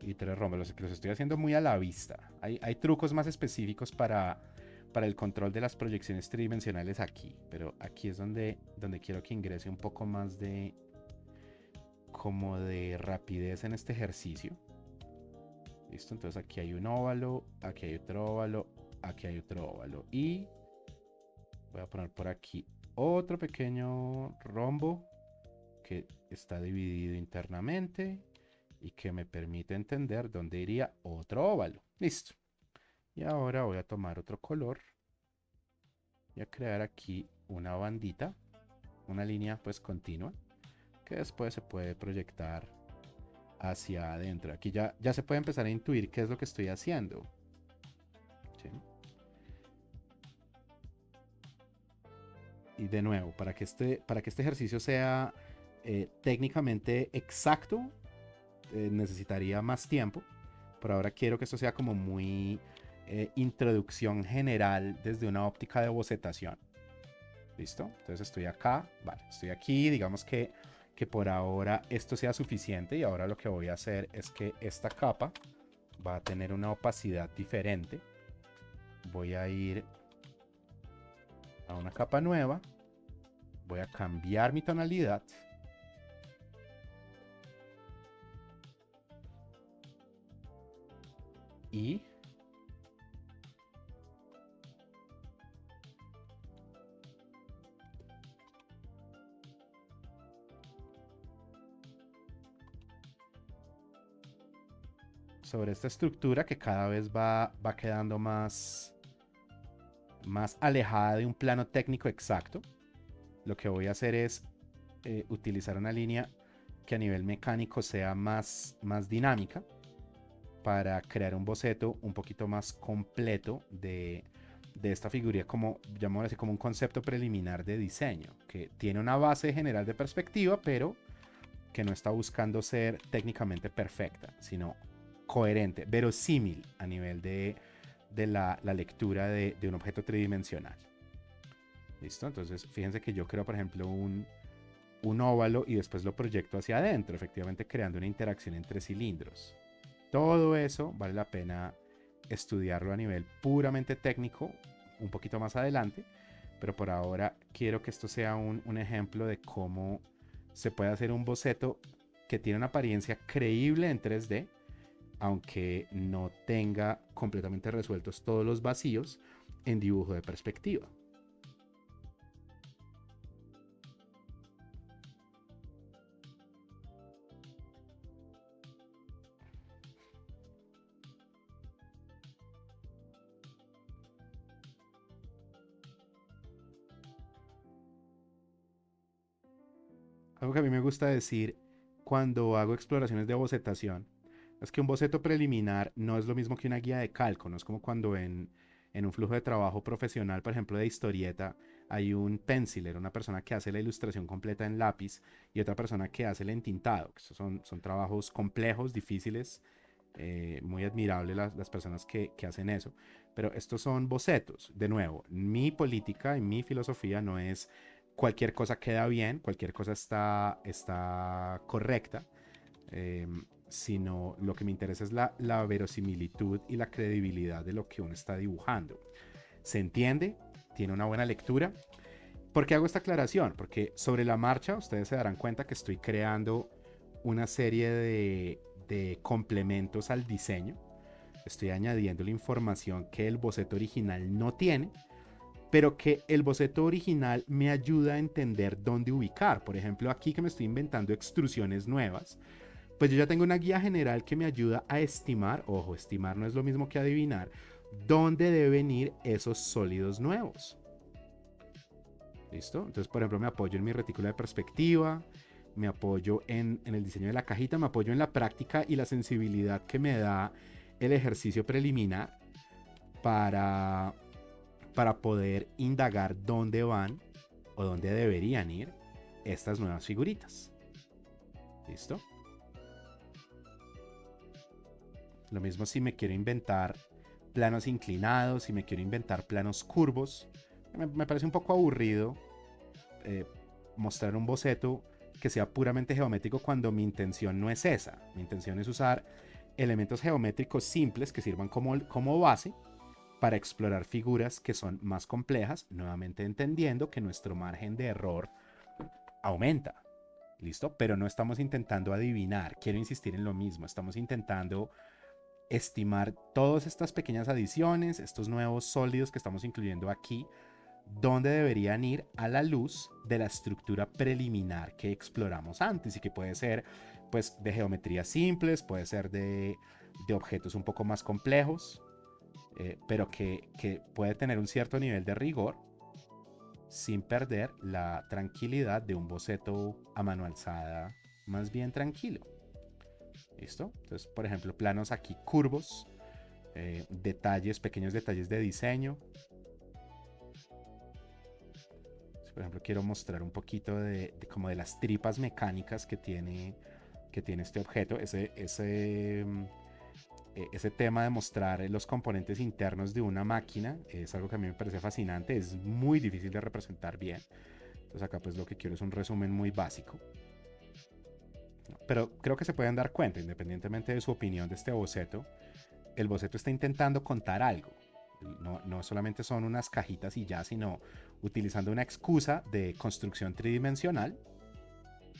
y tres rombos. Los estoy haciendo muy a la vista. Hay trucos más específicos para el control de las proyecciones tridimensionales aquí, pero aquí es donde quiero que ingrese un poco más de como de rapidez en este ejercicio. Listo, entonces aquí hay un óvalo, aquí hay otro óvalo, aquí hay otro óvalo y voy a poner por aquí otro pequeño rombo que está dividido internamente y que me permite entender dónde iría otro óvalo. Listo. Y ahora voy a tomar otro color y a crear aquí una bandita, una línea pues continua que después se puede proyectar hacia adentro. Aquí ya se puede empezar a intuir qué es lo que estoy haciendo. ¿Sí? Y de nuevo, para que este ejercicio sea técnicamente exacto, necesitaría más tiempo. Por ahora quiero que esto sea como muy introducción general desde una óptica de bocetación. ¿Listo? Entonces estoy acá, vale, estoy aquí, digamos que por ahora esto sea suficiente y ahora lo que voy a hacer es que esta capa va a tener una opacidad diferente. Voy a ir a una capa nueva, voy a cambiar mi tonalidad y sobre esta estructura que cada vez va quedando más alejada de un plano técnico exacto, lo que voy a hacer es utilizar una línea que a nivel mecánico sea más dinámica para crear un boceto un poquito más completo de esta figura, como llamémoslo así, como un concepto preliminar de diseño, que tiene una base general de perspectiva, pero que no está buscando ser técnicamente perfecta, sino coherente, verosímil a nivel de la lectura de un objeto tridimensional. ¿Listo? Entonces, fíjense que yo creo, por ejemplo, un óvalo y después lo proyecto hacia adentro, efectivamente creando una interacción entre cilindros. Todo eso vale la pena estudiarlo a nivel puramente técnico un poquito más adelante, pero por ahora quiero que esto sea un ejemplo de cómo se puede hacer un boceto que tiene una apariencia creíble en 3D, aunque no tenga completamente resueltos todos los vacíos en dibujo de perspectiva. Algo que a mí me gusta decir cuando hago exploraciones de bocetación es que un boceto preliminar no es lo mismo que una guía de calco, no es como cuando en un flujo de trabajo profesional, por ejemplo, de historieta, hay un penciler, una persona que hace la ilustración completa en lápiz y otra persona que hace el entintado. Son trabajos complejos, difíciles, muy admirable las personas que hacen eso. Pero estos son bocetos. De nuevo, mi política y mi filosofía no es cualquier cosa queda bien, cualquier cosa está correcta, sino lo que me interesa es la verosimilitud y la credibilidad de lo que uno está dibujando. ¿Se entiende? ¿Tiene una buena lectura? ¿Por qué hago esta aclaración? Porque sobre la marcha ustedes se darán cuenta que estoy creando una serie de complementos al diseño. Estoy añadiendo la información que el boceto original no tiene, pero que el boceto original me ayuda a entender dónde ubicar. Por ejemplo, aquí que me estoy inventando extrusiones nuevas, pues yo ya tengo una guía general que me ayuda a estimar, ojo, estimar no es lo mismo que adivinar, dónde deben ir esos sólidos nuevos. ¿Listo? Entonces, por ejemplo, me apoyo en mi retículo de perspectiva, me apoyo en el diseño de la cajita, me apoyo en la práctica y la sensibilidad que me da el ejercicio preliminar para, para poder indagar dónde van o dónde deberían ir estas nuevas figuritas. ¿Listo? Lo mismo si me quiero inventar planos inclinados, si me quiero inventar planos curvos. Me parece un poco aburrido mostrar un boceto que sea puramente geométrico cuando mi intención no es esa. Mi intención es usar elementos geométricos simples que sirvan como base para explorar figuras que son más complejas, nuevamente entendiendo que nuestro margen de error aumenta. ¿Listo? Pero no estamos intentando adivinar. Quiero insistir en lo mismo. Estamos intentando estimar todas estas pequeñas adiciones, estos nuevos sólidos que estamos incluyendo aquí, dónde deberían ir a la luz de la estructura preliminar que exploramos antes y que puede ser pues de geometrías simples, puede ser de objetos un poco más complejos, pero que puede tener un cierto nivel de rigor sin perder la tranquilidad de un boceto a mano alzada más bien tranquilo. ¿Listo? Entonces, por ejemplo, planos aquí curvos, detalles, pequeños detalles de diseño. Si, por ejemplo, quiero mostrar un poquito como de las tripas mecánicas que tiene este objeto, ese tema de mostrar los componentes internos de una máquina es algo que a mí me parece fascinante, es muy difícil de representar bien. Entonces acá pues lo que quiero es un resumen muy básico. Pero creo que se pueden dar cuenta, independientemente de su opinión de este boceto, el boceto está intentando contar algo. No solamente son unas cajitas y ya, sino utilizando una excusa de construcción tridimensional,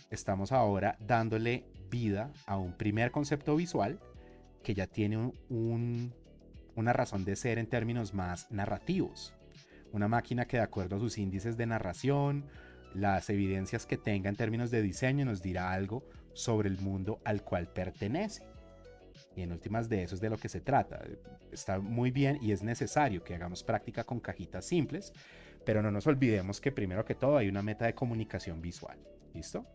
estamos ahora dándole vida a un primer concepto visual que ya tiene una razón de ser en términos más narrativos. Una máquina que de acuerdo a sus índices de narración, las evidencias que tenga en términos de diseño, nos dirá algo sobre el mundo al cual pertenece. Y en últimas de eso es de lo que se trata. Está muy bien y es necesario que hagamos práctica con cajitas simples, pero no nos olvidemos que primero que todo hay una meta de comunicación visual. ¿Listo?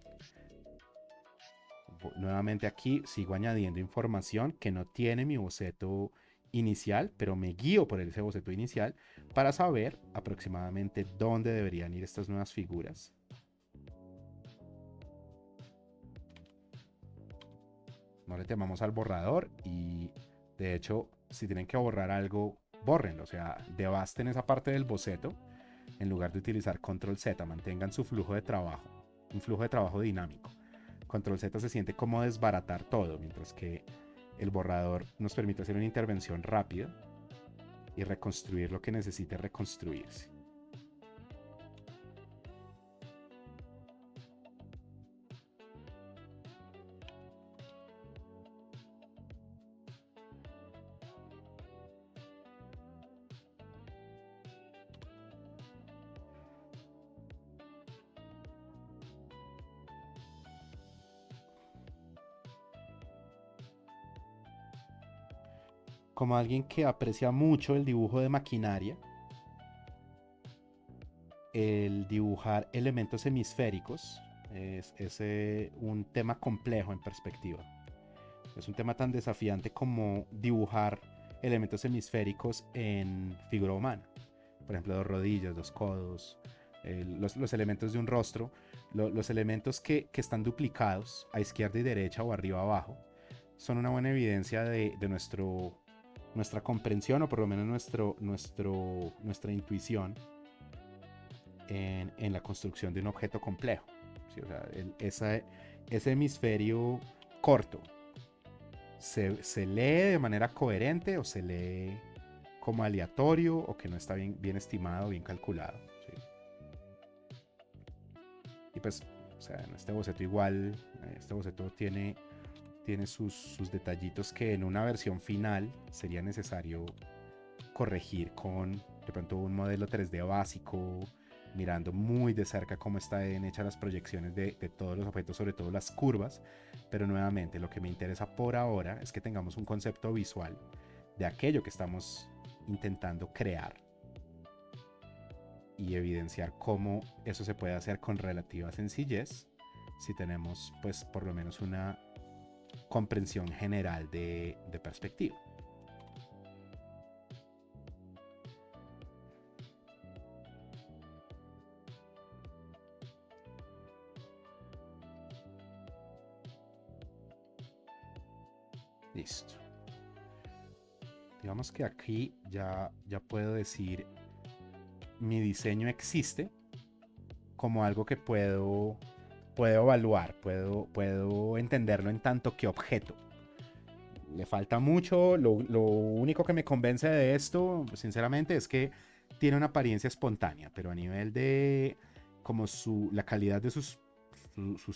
Nuevamente aquí sigo añadiendo información que no tiene mi boceto inicial, pero me guío por ese boceto inicial para saber aproximadamente dónde deberían ir estas nuevas figuras. No le temamos al borrador y de hecho si tienen que borrar algo, bórrenlo, o sea, devasten esa parte del boceto en lugar de utilizar control Z, mantengan su flujo de trabajo, un flujo de trabajo dinámico. Control Z se siente como desbaratar todo, mientras que el borrador nos permite hacer una intervención rápida y reconstruir lo que necesite reconstruirse. como alguien que aprecia mucho el dibujo de maquinaria, el dibujar elementos hemisféricos es un tema complejo en perspectiva. Es un tema tan desafiante como dibujar elementos hemisféricos en figura humana. Por ejemplo, dos rodillas, dos codos, los elementos de un rostro, los elementos que están duplicados a izquierda y derecha o arriba abajo, son una buena evidencia de nuestra comprensión o por lo menos nuestra intuición en la construcción de un objeto complejo. ¿Sí? O sea, ese hemisferio corto se lee de manera coherente o se lee como aleatorio o que no está bien estimado, bien calculado. ¿Sí? Y pues, o sea, en este boceto igual, este boceto tiene sus detallitos que en una versión final sería necesario corregir con de pronto un modelo 3D básico, mirando muy de cerca cómo están hechas las proyecciones de todos los objetos, sobre todo las curvas. Pero nuevamente, lo que me interesa por ahora es que tengamos un concepto visual de aquello que estamos intentando crear y evidenciar cómo eso se puede hacer con relativa sencillez si tenemos pues por lo menos una comprensión general de perspectiva. Listo. Digamos que aquí ya puedo decir mi diseño existe como algo que puedo evaluar, puedo entenderlo en tanto que objeto. Le falta mucho, lo único que me convence de esto, sinceramente, es que tiene una apariencia espontánea, pero a nivel de como la calidad de sus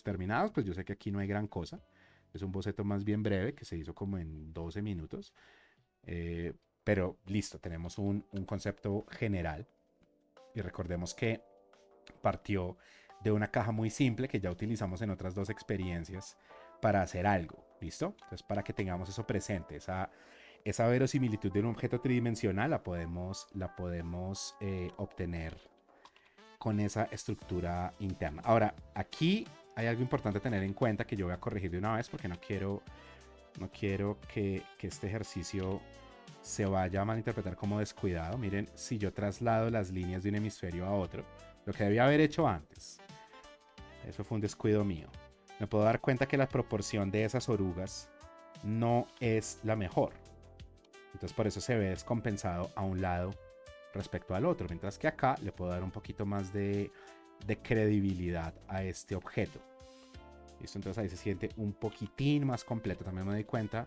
terminados, pues yo sé que aquí no hay gran cosa. Es un boceto más bien breve que se hizo como en 12 minutos. Eh, pero listo, tenemos un concepto general. Y recordemos que partió de una caja muy simple que ya utilizamos en otras dos experiencias para hacer algo. ¿Listo? Entonces, para que tengamos eso presente, esa verosimilitud de un objeto tridimensional la podemos obtener con esa estructura interna. Ahora, aquí hay algo importante a tener en cuenta que yo voy a corregir de una vez porque no quiero que este ejercicio se vaya a malinterpretar como descuidado. Miren, si yo traslado las líneas de un hemisferio a otro, lo que debía haber hecho antes, eso fue un descuido mío, me puedo dar cuenta que la proporción de esas orugas no es la mejor. Entonces por eso se ve descompensado a un lado respecto al otro, mientras que acá le puedo dar un poquito más de credibilidad a este objeto. ¿Listo? Entonces ahí se siente un poquitín más completo. También me doy cuenta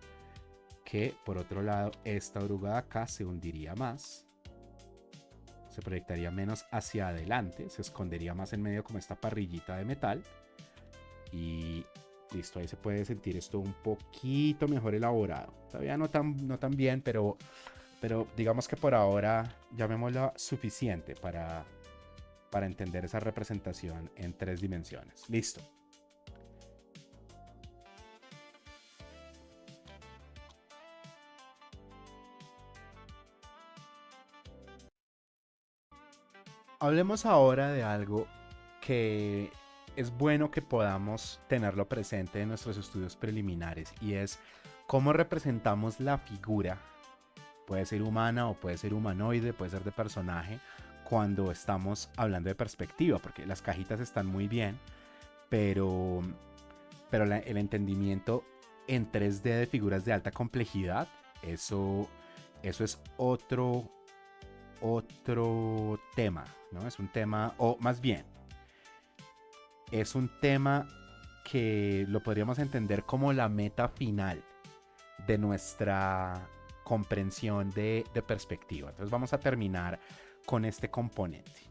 que por otro lado esta oruga de acá se hundiría más, se proyectaría menos hacia adelante, se escondería más en medio como esta parrillita de metal y listo, ahí se puede sentir esto un poquito mejor elaborado. Todavía no tan bien, pero digamos que por ahora llamémoslo suficiente para entender esa representación en 3 dimensiones. Listo. Hablemos ahora de algo que es bueno que podamos tenerlo presente en nuestros estudios preliminares y es cómo representamos la figura, puede ser humana o puede ser humanoide, puede ser de personaje, cuando estamos hablando de perspectiva, porque las cajitas están muy bien, pero el entendimiento en 3D de figuras de alta complejidad, eso es otro tema, ¿no? Es un tema, o más bien, es un tema que lo podríamos entender como la meta final de nuestra comprensión de perspectiva. Entonces vamos a terminar con este componente.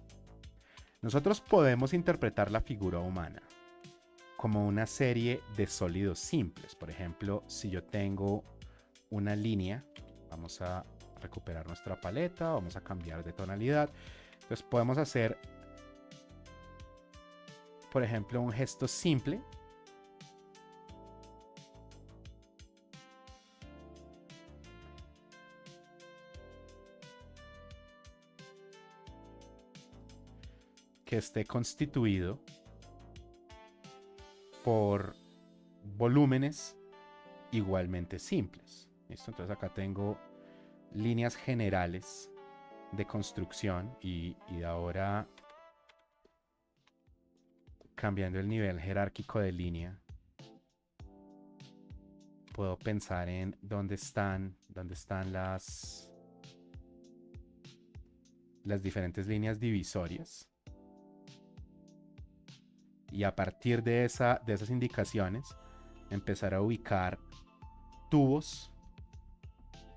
Nosotros podemos interpretar la figura humana como una serie de sólidos simples. Por ejemplo, si yo tengo una línea, vamos a recuperar nuestra paleta, vamos a cambiar de tonalidad. Entonces podemos hacer, por ejemplo, un gesto simple. que esté constituido por volúmenes igualmente simples. ¿Listo? Entonces acá tengo líneas generales de construcción y ahora cambiando el nivel jerárquico de línea puedo pensar en dónde están las diferentes líneas divisorias. Y a partir de esas indicaciones, empezar a ubicar tubos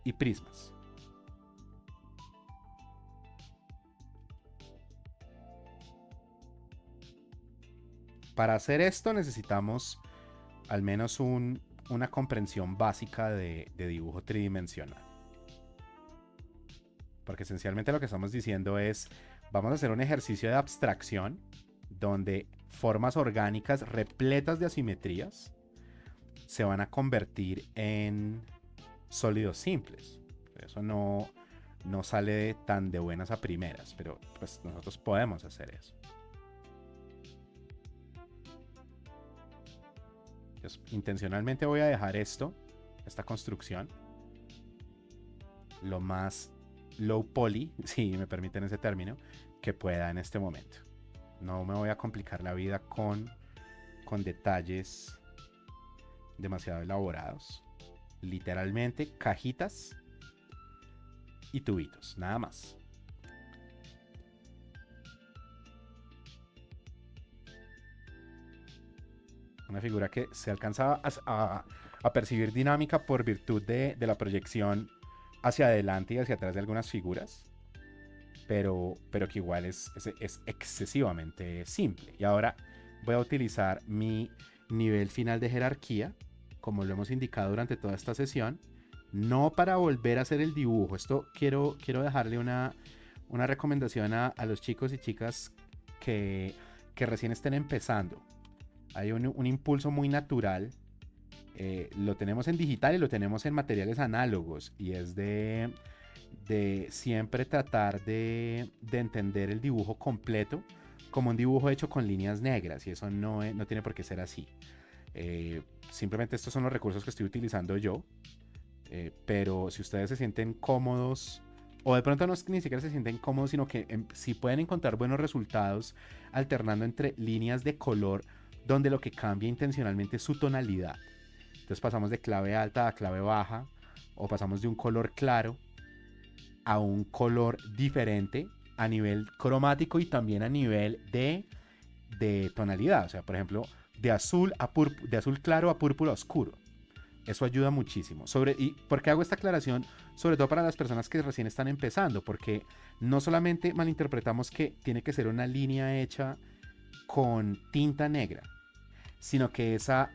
y prismas. Para hacer esto necesitamos al menos una comprensión básica de dibujo tridimensional. Porque esencialmente lo que estamos diciendo es, vamos a hacer un ejercicio de abstracción donde formas orgánicas repletas de asimetrías se van a convertir en sólidos simples. Eso no sale tan de buenas a primeras, pero pues nosotros podemos hacer eso. Entonces, intencionalmente voy a dejar esta construcción, lo más low poly, si me permiten ese término, que pueda en este momento. No me voy a complicar la vida con detalles demasiado elaborados. Literalmente cajitas y tubitos, nada más. Una figura que se alcanza a percibir dinámica por virtud de la proyección hacia adelante y hacia atrás de algunas figuras, pero que igual es excesivamente simple. Y ahora voy a utilizar mi nivel final de jerarquía, como lo hemos indicado durante toda esta sesión, no para volver a hacer el dibujo. Esto quiero dejarle una recomendación a los chicos y chicas que recién estén empezando. Hay un impulso muy natural, lo tenemos en digital y lo tenemos en materiales análogos, y es de siempre tratar de entender el dibujo completo como un dibujo hecho con líneas negras, y eso no tiene por qué ser así. Simplemente estos son los recursos que estoy utilizando yo, pero si ustedes se sienten cómodos, o de pronto ni siquiera se sienten cómodos, sino que si pueden encontrar buenos resultados alternando entre líneas de color donde lo que cambia intencionalmente es su tonalidad. Entonces pasamos de clave alta a clave baja, o pasamos de un color claro a un color diferente a nivel cromático y también a nivel de tonalidad. O sea, por ejemplo, de azul claro a púrpura oscuro. Eso ayuda muchísimo. ¿Y por qué hago esta aclaración? Sobre todo para las personas que recién están empezando, porque no solamente malinterpretamos que tiene que ser una línea hecha con tinta negra, sino que esa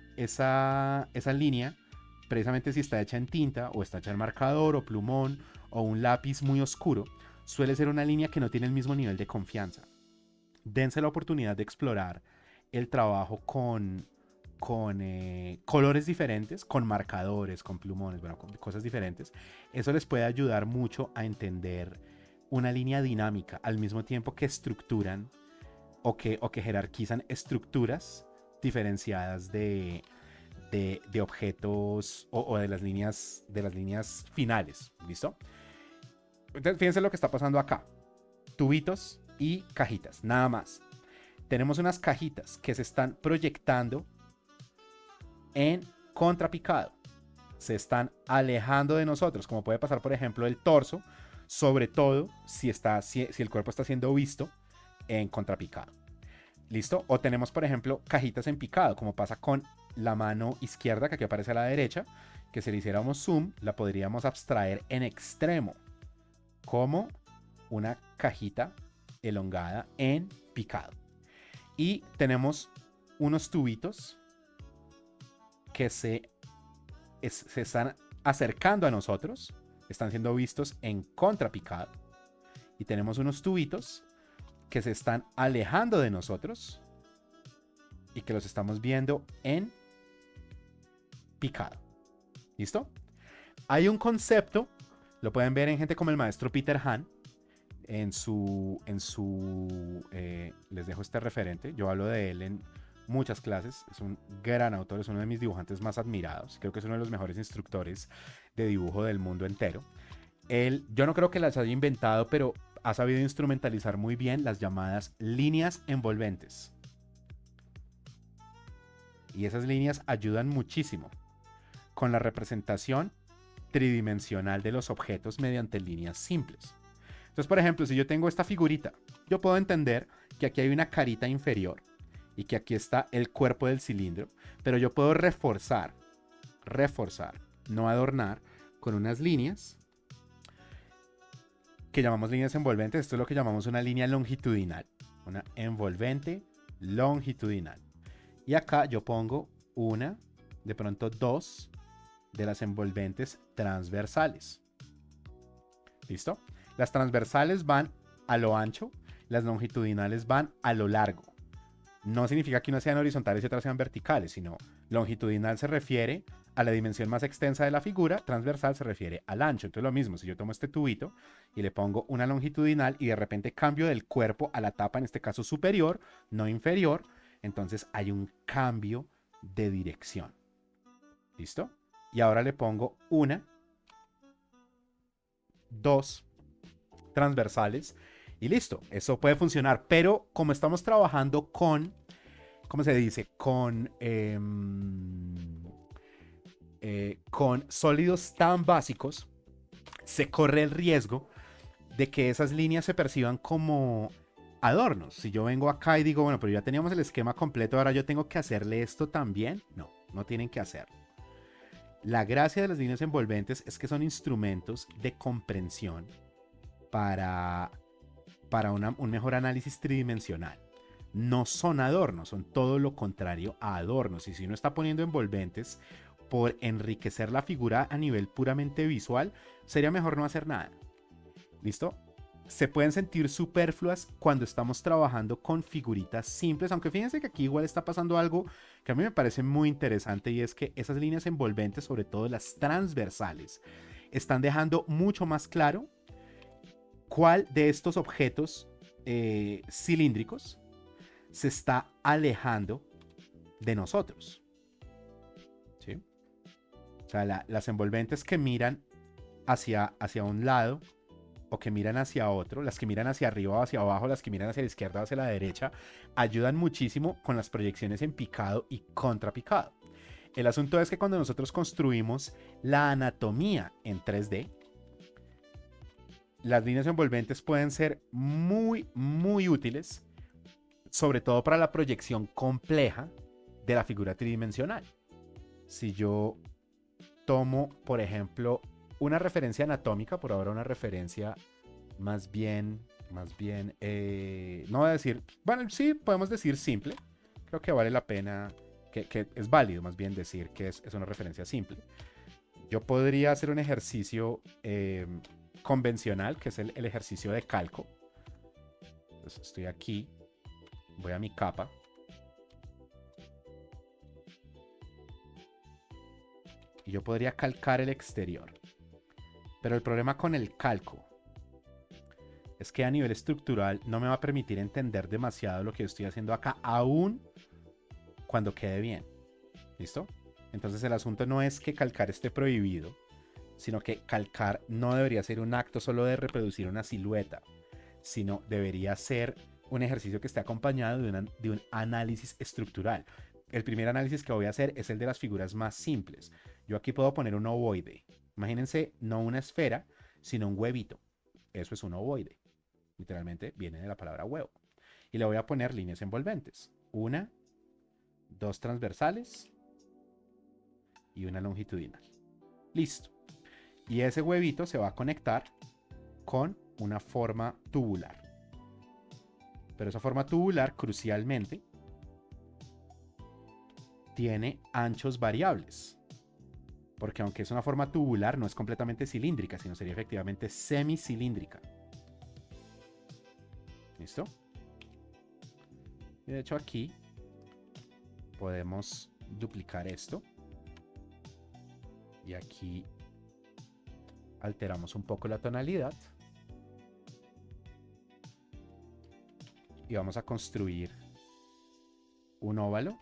línea, precisamente si está hecha en tinta o está hecha en marcador o plumón o un lápiz muy oscuro, suele ser una línea que no tiene el mismo nivel de confianza. Dense la oportunidad de explorar el trabajo con colores diferentes, con marcadores, con plumones, bueno, con cosas diferentes. Eso les puede ayudar mucho a entender una línea dinámica al mismo tiempo que estructuran o que jerarquizan estructuras diferenciadas de objetos o de las líneas finales. ¿Listo? Entonces, fíjense lo que está pasando acá. Tubitos y cajitas, nada más. Tenemos unas cajitas que se están proyectando en contrapicado. Se están alejando de nosotros, como puede pasar, por ejemplo, el torso, sobre todo si el cuerpo está siendo visto en contrapicado. ¿Listo? O tenemos, por ejemplo, cajitas en picado, como pasa con la mano izquierda, que aquí aparece a la derecha, que si le hiciéramos zoom, la podríamos abstraer en extremo, como una cajita elongada en picado. Y tenemos unos tubitos que se están acercando a nosotros, están siendo vistos en contrapicado. Y tenemos unos tubitos que se están alejando de nosotros y que los estamos viendo en picado. ¿Listo? Hay un concepto, lo pueden ver en gente como el maestro Peter Han, les dejo este referente. Yo hablo de él en muchas clases. Es un gran autor, es uno de mis dibujantes más admirados. Creo que es uno de los mejores instructores de dibujo del mundo entero. Él, yo no creo que las haya inventado, pero ha sabido instrumentalizar muy bien las llamadas líneas envolventes. Y esas líneas ayudan muchísimo con la representación tridimensional de los objetos mediante líneas simples. Entonces, por ejemplo, si yo tengo esta figurita, yo puedo entender que aquí hay una carita inferior y que aquí está el cuerpo del cilindro, pero yo puedo reforzar, no adornar, con unas líneas que llamamos líneas envolventes. Esto es lo que llamamos una línea longitudinal, una envolvente longitudinal. Y acá yo pongo una, de pronto dos, de las envolventes transversales. ¿Listo? Las transversales van a lo ancho, las longitudinales van a lo largo. No significa que unas sean horizontales y otras sean verticales, sino longitudinal se refiere a la dimensión más extensa de la figura, transversal se refiere al ancho. Entonces lo mismo, si yo tomo este tubito y le pongo una longitudinal y de repente cambio del cuerpo a la tapa, en este caso superior, no inferior, entonces hay un cambio de dirección. ¿Listo? Y ahora le pongo una, dos transversales y listo. Eso puede funcionar, pero como estamos trabajando con, ¿cómo se dice? Con sólidos tan básicos, se corre el riesgo de que esas líneas se perciban como adornos. Si yo vengo acá y digo, bueno, pero ya teníamos el esquema completo, ahora yo tengo que hacerle esto también. No, no tienen que hacerlo. La gracia de las líneas envolventes es que son instrumentos de comprensión para un mejor análisis tridimensional. No son adornos, son todo lo contrario a adornos. Y si uno está poniendo envolventes por enriquecer la figura a nivel puramente visual, sería mejor no hacer nada. ¿Listo? Se pueden sentir superfluas cuando estamos trabajando con figuritas simples, aunque fíjense que aquí igual está pasando algo que a mí me parece muy interesante, y es que esas líneas envolventes, sobre todo las transversales, están dejando mucho más claro cuál de estos objetos cilíndricos se está alejando de nosotros. ¿Sí? O sea, las envolventes que miran hacia un lado o que miran hacia otro, las que miran hacia arriba o hacia abajo, las que miran hacia la izquierda o hacia la derecha, ayudan muchísimo con las proyecciones en picado y contrapicado. El asunto es que cuando nosotros construimos la anatomía en 3D, las líneas envolventes pueden ser muy, muy útiles, sobre todo para la proyección compleja de la figura tridimensional. Si yo tomo, por ejemplo, una referencia anatómica, por ahora una referencia más bien, no voy a decir, bueno, sí, podemos decir simple. Creo que vale la pena, que es válido más bien decir que es una referencia simple. Yo podría hacer un ejercicio convencional, que es el ejercicio de calco. Entonces estoy aquí, voy a mi capa. Y yo podría calcar el exterior. Pero el problema con el calco es que a nivel estructural no me va a permitir entender demasiado lo que estoy haciendo acá, aún cuando quede bien. ¿Listo? Entonces el asunto no es que calcar esté prohibido, sino que calcar no debería ser un acto solo de reproducir una silueta, sino debería ser un ejercicio que esté acompañado de un análisis estructural. El primer análisis que voy a hacer es el de las figuras más simples. Yo aquí puedo poner un ovoide. Imagínense, no una esfera, sino un huevito. Eso es un ovoide. Literalmente viene de la palabra huevo. Y le voy a poner líneas envolventes. Una, dos transversales y una longitudinal. Listo. Y ese huevito se va a conectar con una forma tubular. Pero esa forma tubular, crucialmente, tiene anchos variables. Porque aunque es una forma tubular, no es completamente cilíndrica, sino sería efectivamente semicilíndrica. ¿Listo? Y de hecho aquí podemos duplicar esto. Y aquí alteramos un poco la tonalidad. y vamos a construir un óvalo,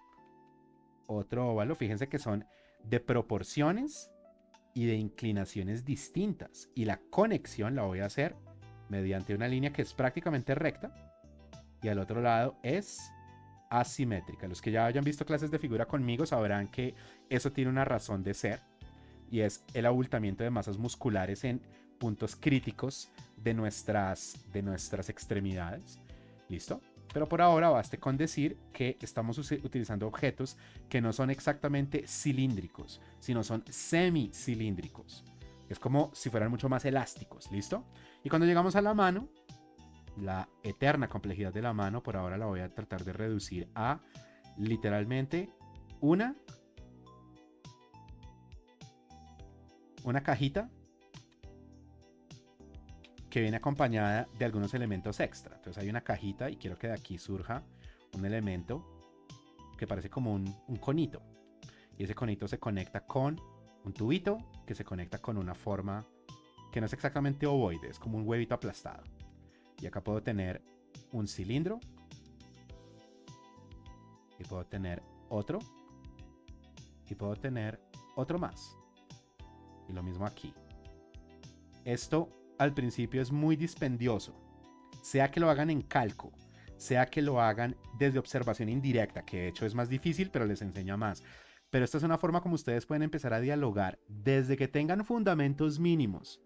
otro óvalo. Fíjense que son de proporciones y de inclinaciones distintas. Y la conexión la voy a hacer mediante una línea que es prácticamente recta y al otro lado es asimétrica. Los que ya hayan visto clases de figura conmigo sabrán que eso tiene una razón de ser y es el abultamiento de masas musculares en puntos críticos de nuestras extremidades. ¿Listo? Pero por ahora baste con decir que estamos utilizando objetos que no son exactamente cilíndricos, sino son semicilíndricos. Es como si fueran mucho más elásticos, ¿listo? Y cuando llegamos a la mano, la eterna complejidad de la mano, por ahora la voy a tratar de reducir a literalmente una cajita que viene acompañada de algunos elementos extra. Entonces hay una cajita y quiero que de aquí surja un elemento que parece como un conito. Y ese conito se conecta con un tubito que se conecta con una forma que no es exactamente ovoide, es como un huevito aplastado. Y acá puedo tener un cilindro y puedo tener otro y puedo tener otro más. Y lo mismo aquí. Esto al principio es muy dispendioso, sea que lo hagan en calco, sea que lo hagan desde observación indirecta, que de hecho es más difícil, pero les enseña más. Pero esta es una forma como ustedes pueden empezar a dialogar desde que tengan fundamentos mínimos.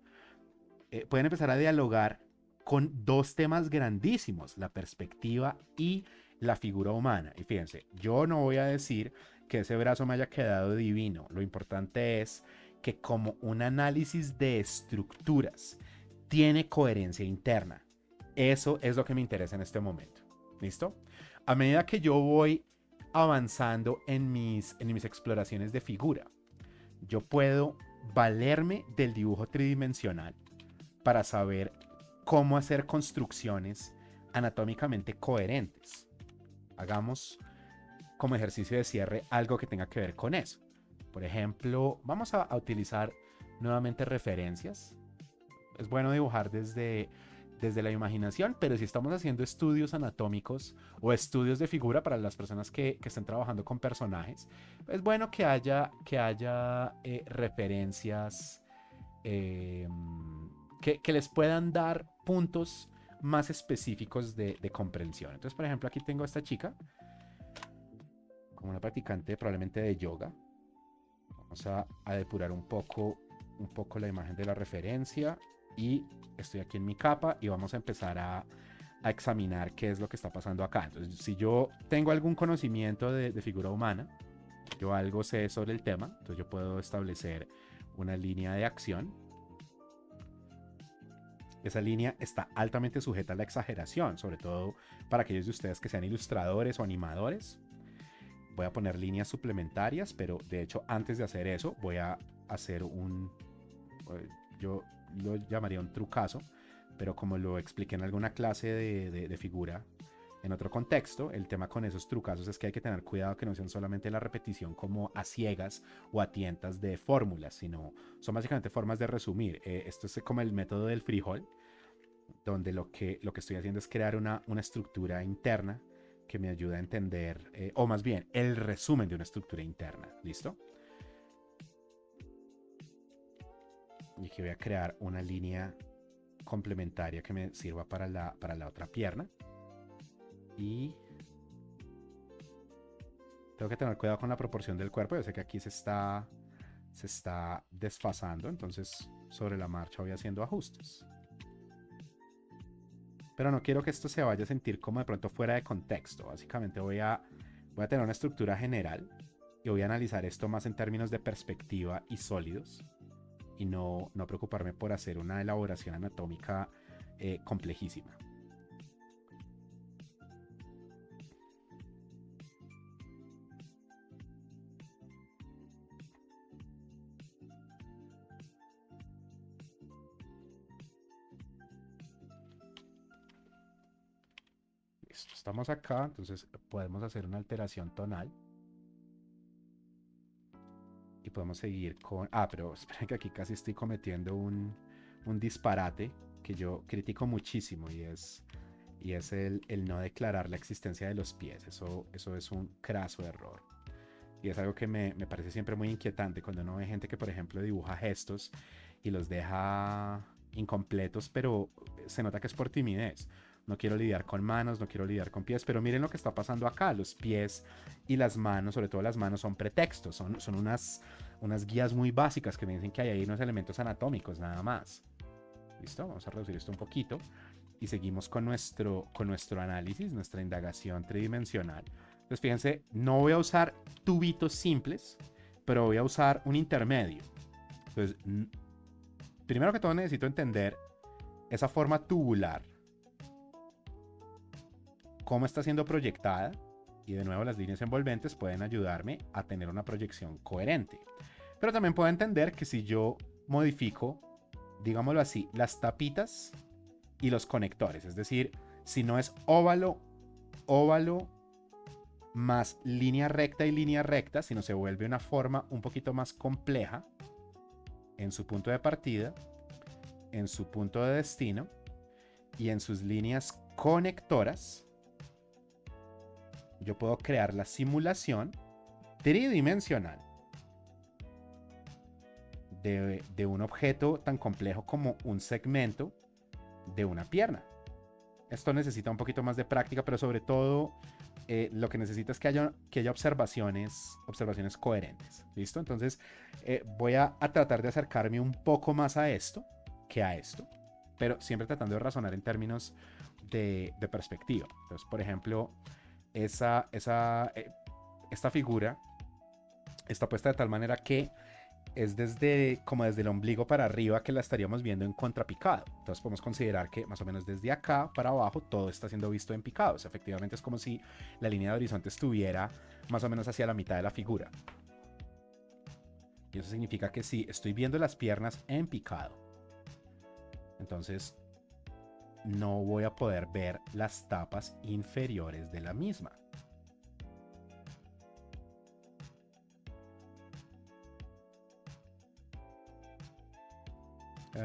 Pueden empezar a dialogar con dos temas grandísimos, la perspectiva y la figura humana. Y fíjense, yo no voy a decir que ese brazo me haya quedado divino. Lo importante es que como un análisis de estructuras tiene coherencia interna. Eso es lo que me interesa en este momento. ¿Listo? A medida que yo voy avanzando en mis exploraciones de figura, yo puedo valerme del dibujo tridimensional para saber cómo hacer construcciones anatómicamente coherentes. Hagamos como ejercicio de cierre algo que tenga que ver con eso. Por ejemplo, vamos a utilizar nuevamente referencias. Es bueno dibujar desde la imaginación, pero si estamos haciendo estudios anatómicos o estudios de figura para las personas que estén trabajando con personajes, es bueno que haya referencias eh, que les puedan dar puntos más específicos de comprensión. Entonces, por ejemplo, aquí tengo a esta chica, como una practicante probablemente de yoga. Vamos a depurar un poco la imagen de la referencia y estoy aquí en mi capa y vamos a empezar a examinar qué es lo que está pasando acá. Entonces, si yo tengo algún conocimiento de figura humana, yo algo sé sobre el tema, entonces yo puedo establecer una línea de acción. Esa línea está altamente sujeta a la exageración, sobre todo para aquellos de ustedes que sean ilustradores o animadores. Voy a poner líneas suplementarias, pero de hecho antes de hacer eso voy a hacer yo lo llamaría un trucazo, pero como lo expliqué en alguna clase de figura en otro contexto, el tema con esos trucazos es que hay que tener cuidado que no sean solamente la repetición como a ciegas o a tientas de fórmulas, sino son básicamente formas de resumir. Esto es como el método del frijol, donde lo que estoy haciendo es crear una estructura interna que me ayuda a entender, o más bien, el resumen de una estructura interna. ¿Listo? Y aquí voy a crear una línea complementaria que me sirva para la otra pierna. Y tengo que tener cuidado con la proporción del cuerpo. Yo sé que aquí se está desfasando, entonces sobre la marcha voy haciendo ajustes. Pero no quiero que esto se vaya a sentir como de pronto fuera de contexto. Básicamente voy a tener una estructura general y voy a analizar esto más en términos de perspectiva y sólidos y no preocuparme por hacer una elaboración anatómica complejísima. Listo, estamos acá, entonces podemos hacer una alteración tonal y podemos seguir con... pero esperen que aquí casi estoy cometiendo un disparate que yo critico muchísimo y es y es el no declarar la existencia de los pies. Eso es un craso error. Y es algo que me parece siempre muy inquietante cuando uno ve gente que, por ejemplo, dibuja gestos y los deja incompletos, pero se nota que es por timidez. No quiero lidiar con manos, no quiero lidiar con pies, pero miren lo que está pasando acá. Los pies y las manos, sobre todo las manos, son pretextos, son unas guías muy básicas que me dicen que hay ahí unos elementos anatómicos, nada más. ¿Listo? Vamos a reducir esto un poquito y seguimos con nuestro análisis, nuestra indagación tridimensional. Entonces, fíjense, no voy a usar tubitos simples, pero voy a usar un intermedio. Entonces, primero que todo necesito entender esa forma tubular, cómo está siendo proyectada, y de nuevo las líneas envolventes pueden ayudarme a tener una proyección coherente. Pero también puedo entender que si yo modifico, digámoslo así, las tapitas y los conectores, es decir, si no es óvalo, óvalo más línea recta y línea recta, sino se vuelve una forma un poquito más compleja en su punto de partida, en su punto de destino y en sus líneas conectoras, yo puedo crear la simulación tridimensional de un objeto tan complejo como un segmento de una pierna. Esto necesita un poquito más de práctica, pero sobre todo lo que necesita es que haya observaciones coherentes. ¿Listo? Entonces voy a tratar de acercarme un poco más a esto que a esto, pero siempre tratando de razonar en términos de perspectiva. Entonces, por ejemplo, esta figura está puesta de tal manera que es como desde el ombligo para arriba que la estaríamos viendo en contrapicado. Entonces podemos considerar que más o menos desde acá para abajo todo está siendo visto en picado. O sea, efectivamente es como si la línea de horizonte estuviera más o menos hacia la mitad de la figura. Y eso significa que sí, estoy viendo las piernas en picado. Entonces no voy a poder ver las tapas inferiores de la misma.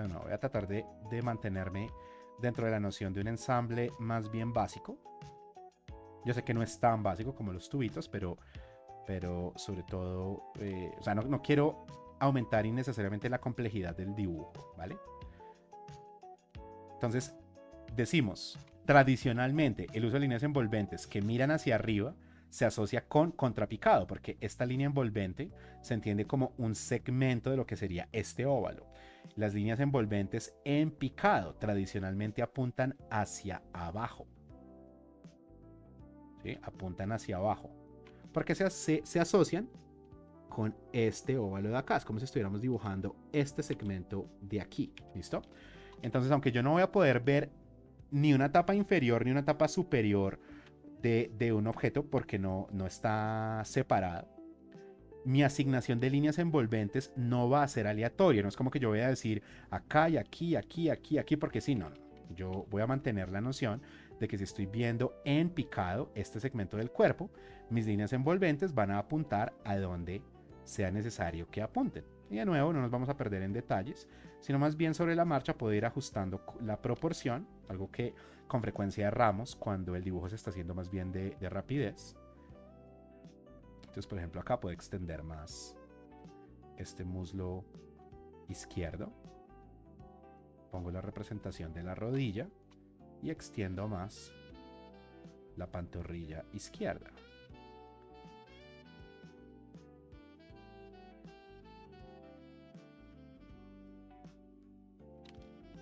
No, voy a tratar de mantenerme dentro de la noción de un ensamble más bien básico. Yo sé que no es tan básico como los tubitos, pero sobre todo, o sea, no quiero aumentar innecesariamente la complejidad del dibujo, ¿vale? Entonces, decimos, tradicionalmente el uso de líneas envolventes que miran hacia arriba se asocia con contrapicado, porque esta línea envolvente se entiende como un segmento de lo que sería este óvalo. Las líneas envolventes en picado tradicionalmente apuntan hacia abajo. ¿Sí? Apuntan hacia abajo. Porque se asocian con este óvalo de acá. Es como si estuviéramos dibujando este segmento de aquí. ¿Listo? Entonces, aunque yo no voy a poder ver ni una tapa inferior ni una tapa superior de un objeto porque no está separado, mi asignación de líneas envolventes no va a ser aleatoria. No es como que yo voy a decir acá y aquí, aquí, aquí, aquí, porque sí, no. Yo voy a mantener la noción de que si estoy viendo en picado este segmento del cuerpo, mis líneas envolventes van a apuntar a donde sea necesario que apunten. Y de nuevo, no nos vamos a perder en detalles, sino más bien sobre la marcha puedo ir ajustando la proporción, algo que con frecuencia erramos cuando el dibujo se está haciendo más bien de rapidez. Entonces, por ejemplo, acá puedo extender más este muslo izquierdo. Pongo la representación de la rodilla y extiendo más la pantorrilla izquierda.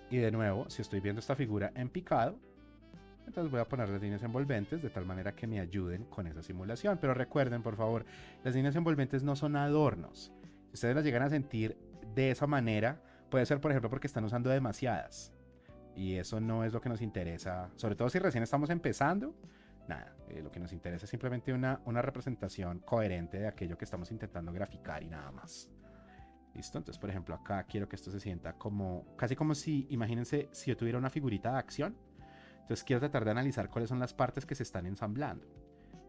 Y de nuevo, si estoy viendo esta figura en picado, entonces voy a poner las líneas envolventes de tal manera que me ayuden con esa simulación. Pero recuerden, por favor, las líneas envolventes no son adornos. Si ustedes las llegan a sentir de esa manera, puede ser, por ejemplo, porque están usando demasiadas. Y eso no es lo que nos interesa, sobre todo si recién estamos empezando. Nada, lo que nos interesa es simplemente una representación coherente de aquello que estamos intentando graficar y nada más. ¿Listo? Entonces, por ejemplo, acá quiero que esto se sienta como, casi como si, imagínense, si yo tuviera una figurita de acción. Entonces quiero tratar de analizar cuáles son las partes que se están ensamblando.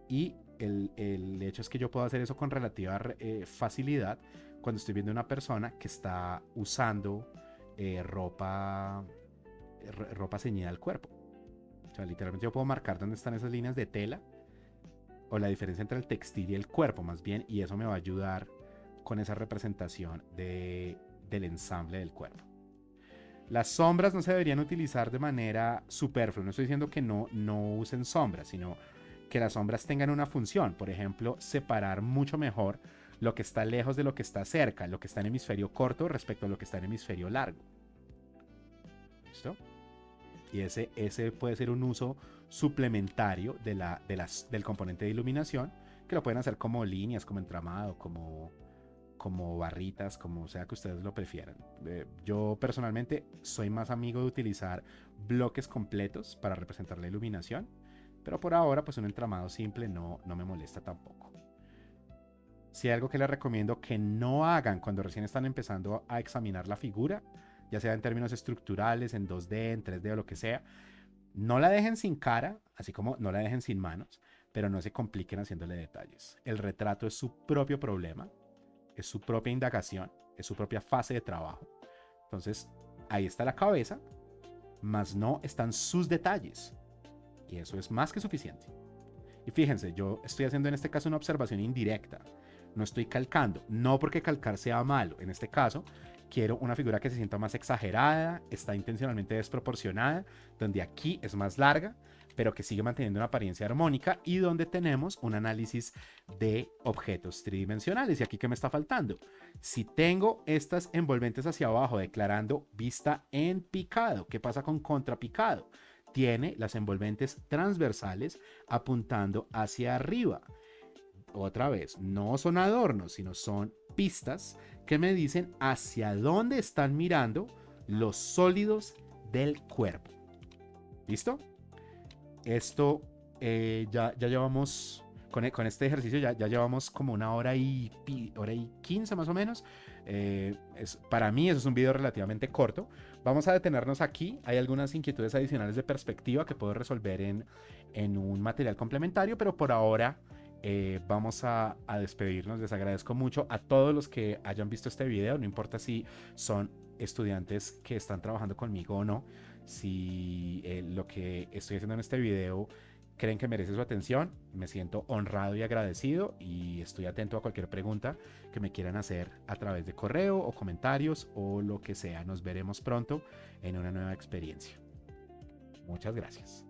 Y el hecho es que yo puedo hacer eso con relativa facilidad cuando estoy viendo una persona que está usando ropa ceñida al cuerpo. sea, literalmente yo puedo marcar dónde están esas líneas de tela o la diferencia entre el textil y el cuerpo más bien, y eso me va a ayudar con esa representación del ensamble del cuerpo. Las sombras no se deberían utilizar de manera superflua. No estoy diciendo que no usen sombras, sino que las sombras tengan una función. Por ejemplo, separar mucho mejor lo que está lejos de lo que está cerca, lo que está en hemisferio corto respecto a lo que está en hemisferio largo. ¿Listo? Y ese puede ser un uso suplementario del componente de iluminación, que lo pueden hacer como líneas, como entramado, como barritas, como sea que ustedes lo prefieran. Yo personalmente soy más amigo de utilizar bloques completos para representar la iluminación, pero por ahora pues un entramado simple no me molesta tampoco. Si hay algo que les recomiendo que no hagan cuando recién están empezando a examinar la figura, ya sea en términos estructurales, en 2D, en 3D o lo que sea, no la dejen sin cara, así como no la dejen sin manos, pero no se compliquen haciéndole detalles. El retrato es su propio problema, es su propia indagación, es su propia fase de trabajo. Entonces, ahí está la cabeza, mas no están sus detalles. Y eso es más que suficiente. Y fíjense, yo estoy haciendo en este caso una observación indirecta. No estoy calcando, no porque calcar sea malo. En este caso, quiero una figura que se sienta más exagerada, está intencionalmente desproporcionada, donde aquí es más larga, pero que sigue manteniendo una apariencia armónica y donde tenemos un análisis de objetos tridimensionales. ¿Y aquí qué me está faltando? Si tengo estas envolventes hacia abajo declarando vista en picado, ¿qué pasa con contrapicado? Tiene las envolventes transversales apuntando hacia arriba. Otra vez, no son adornos, sino son pistas que me dicen hacia dónde están mirando los sólidos del cuerpo. ¿Listo? Esto ya llevamos, con este ejercicio ya llevamos como una hora y 15 más o menos. Para mí eso es un video relativamente corto. Vamos a detenernos aquí. Hay algunas inquietudes adicionales de perspectiva que puedo resolver en un material complementario, pero por ahora vamos a despedirnos. Les agradezco mucho a todos los que hayan visto este video, no importa si son estudiantes que están trabajando conmigo o no. Si lo que estoy haciendo en este video creen que merece su atención, me siento honrado y agradecido y estoy atento a cualquier pregunta que me quieran hacer a través de correo o comentarios o lo que sea. Nos veremos pronto en una nueva experiencia. Muchas gracias.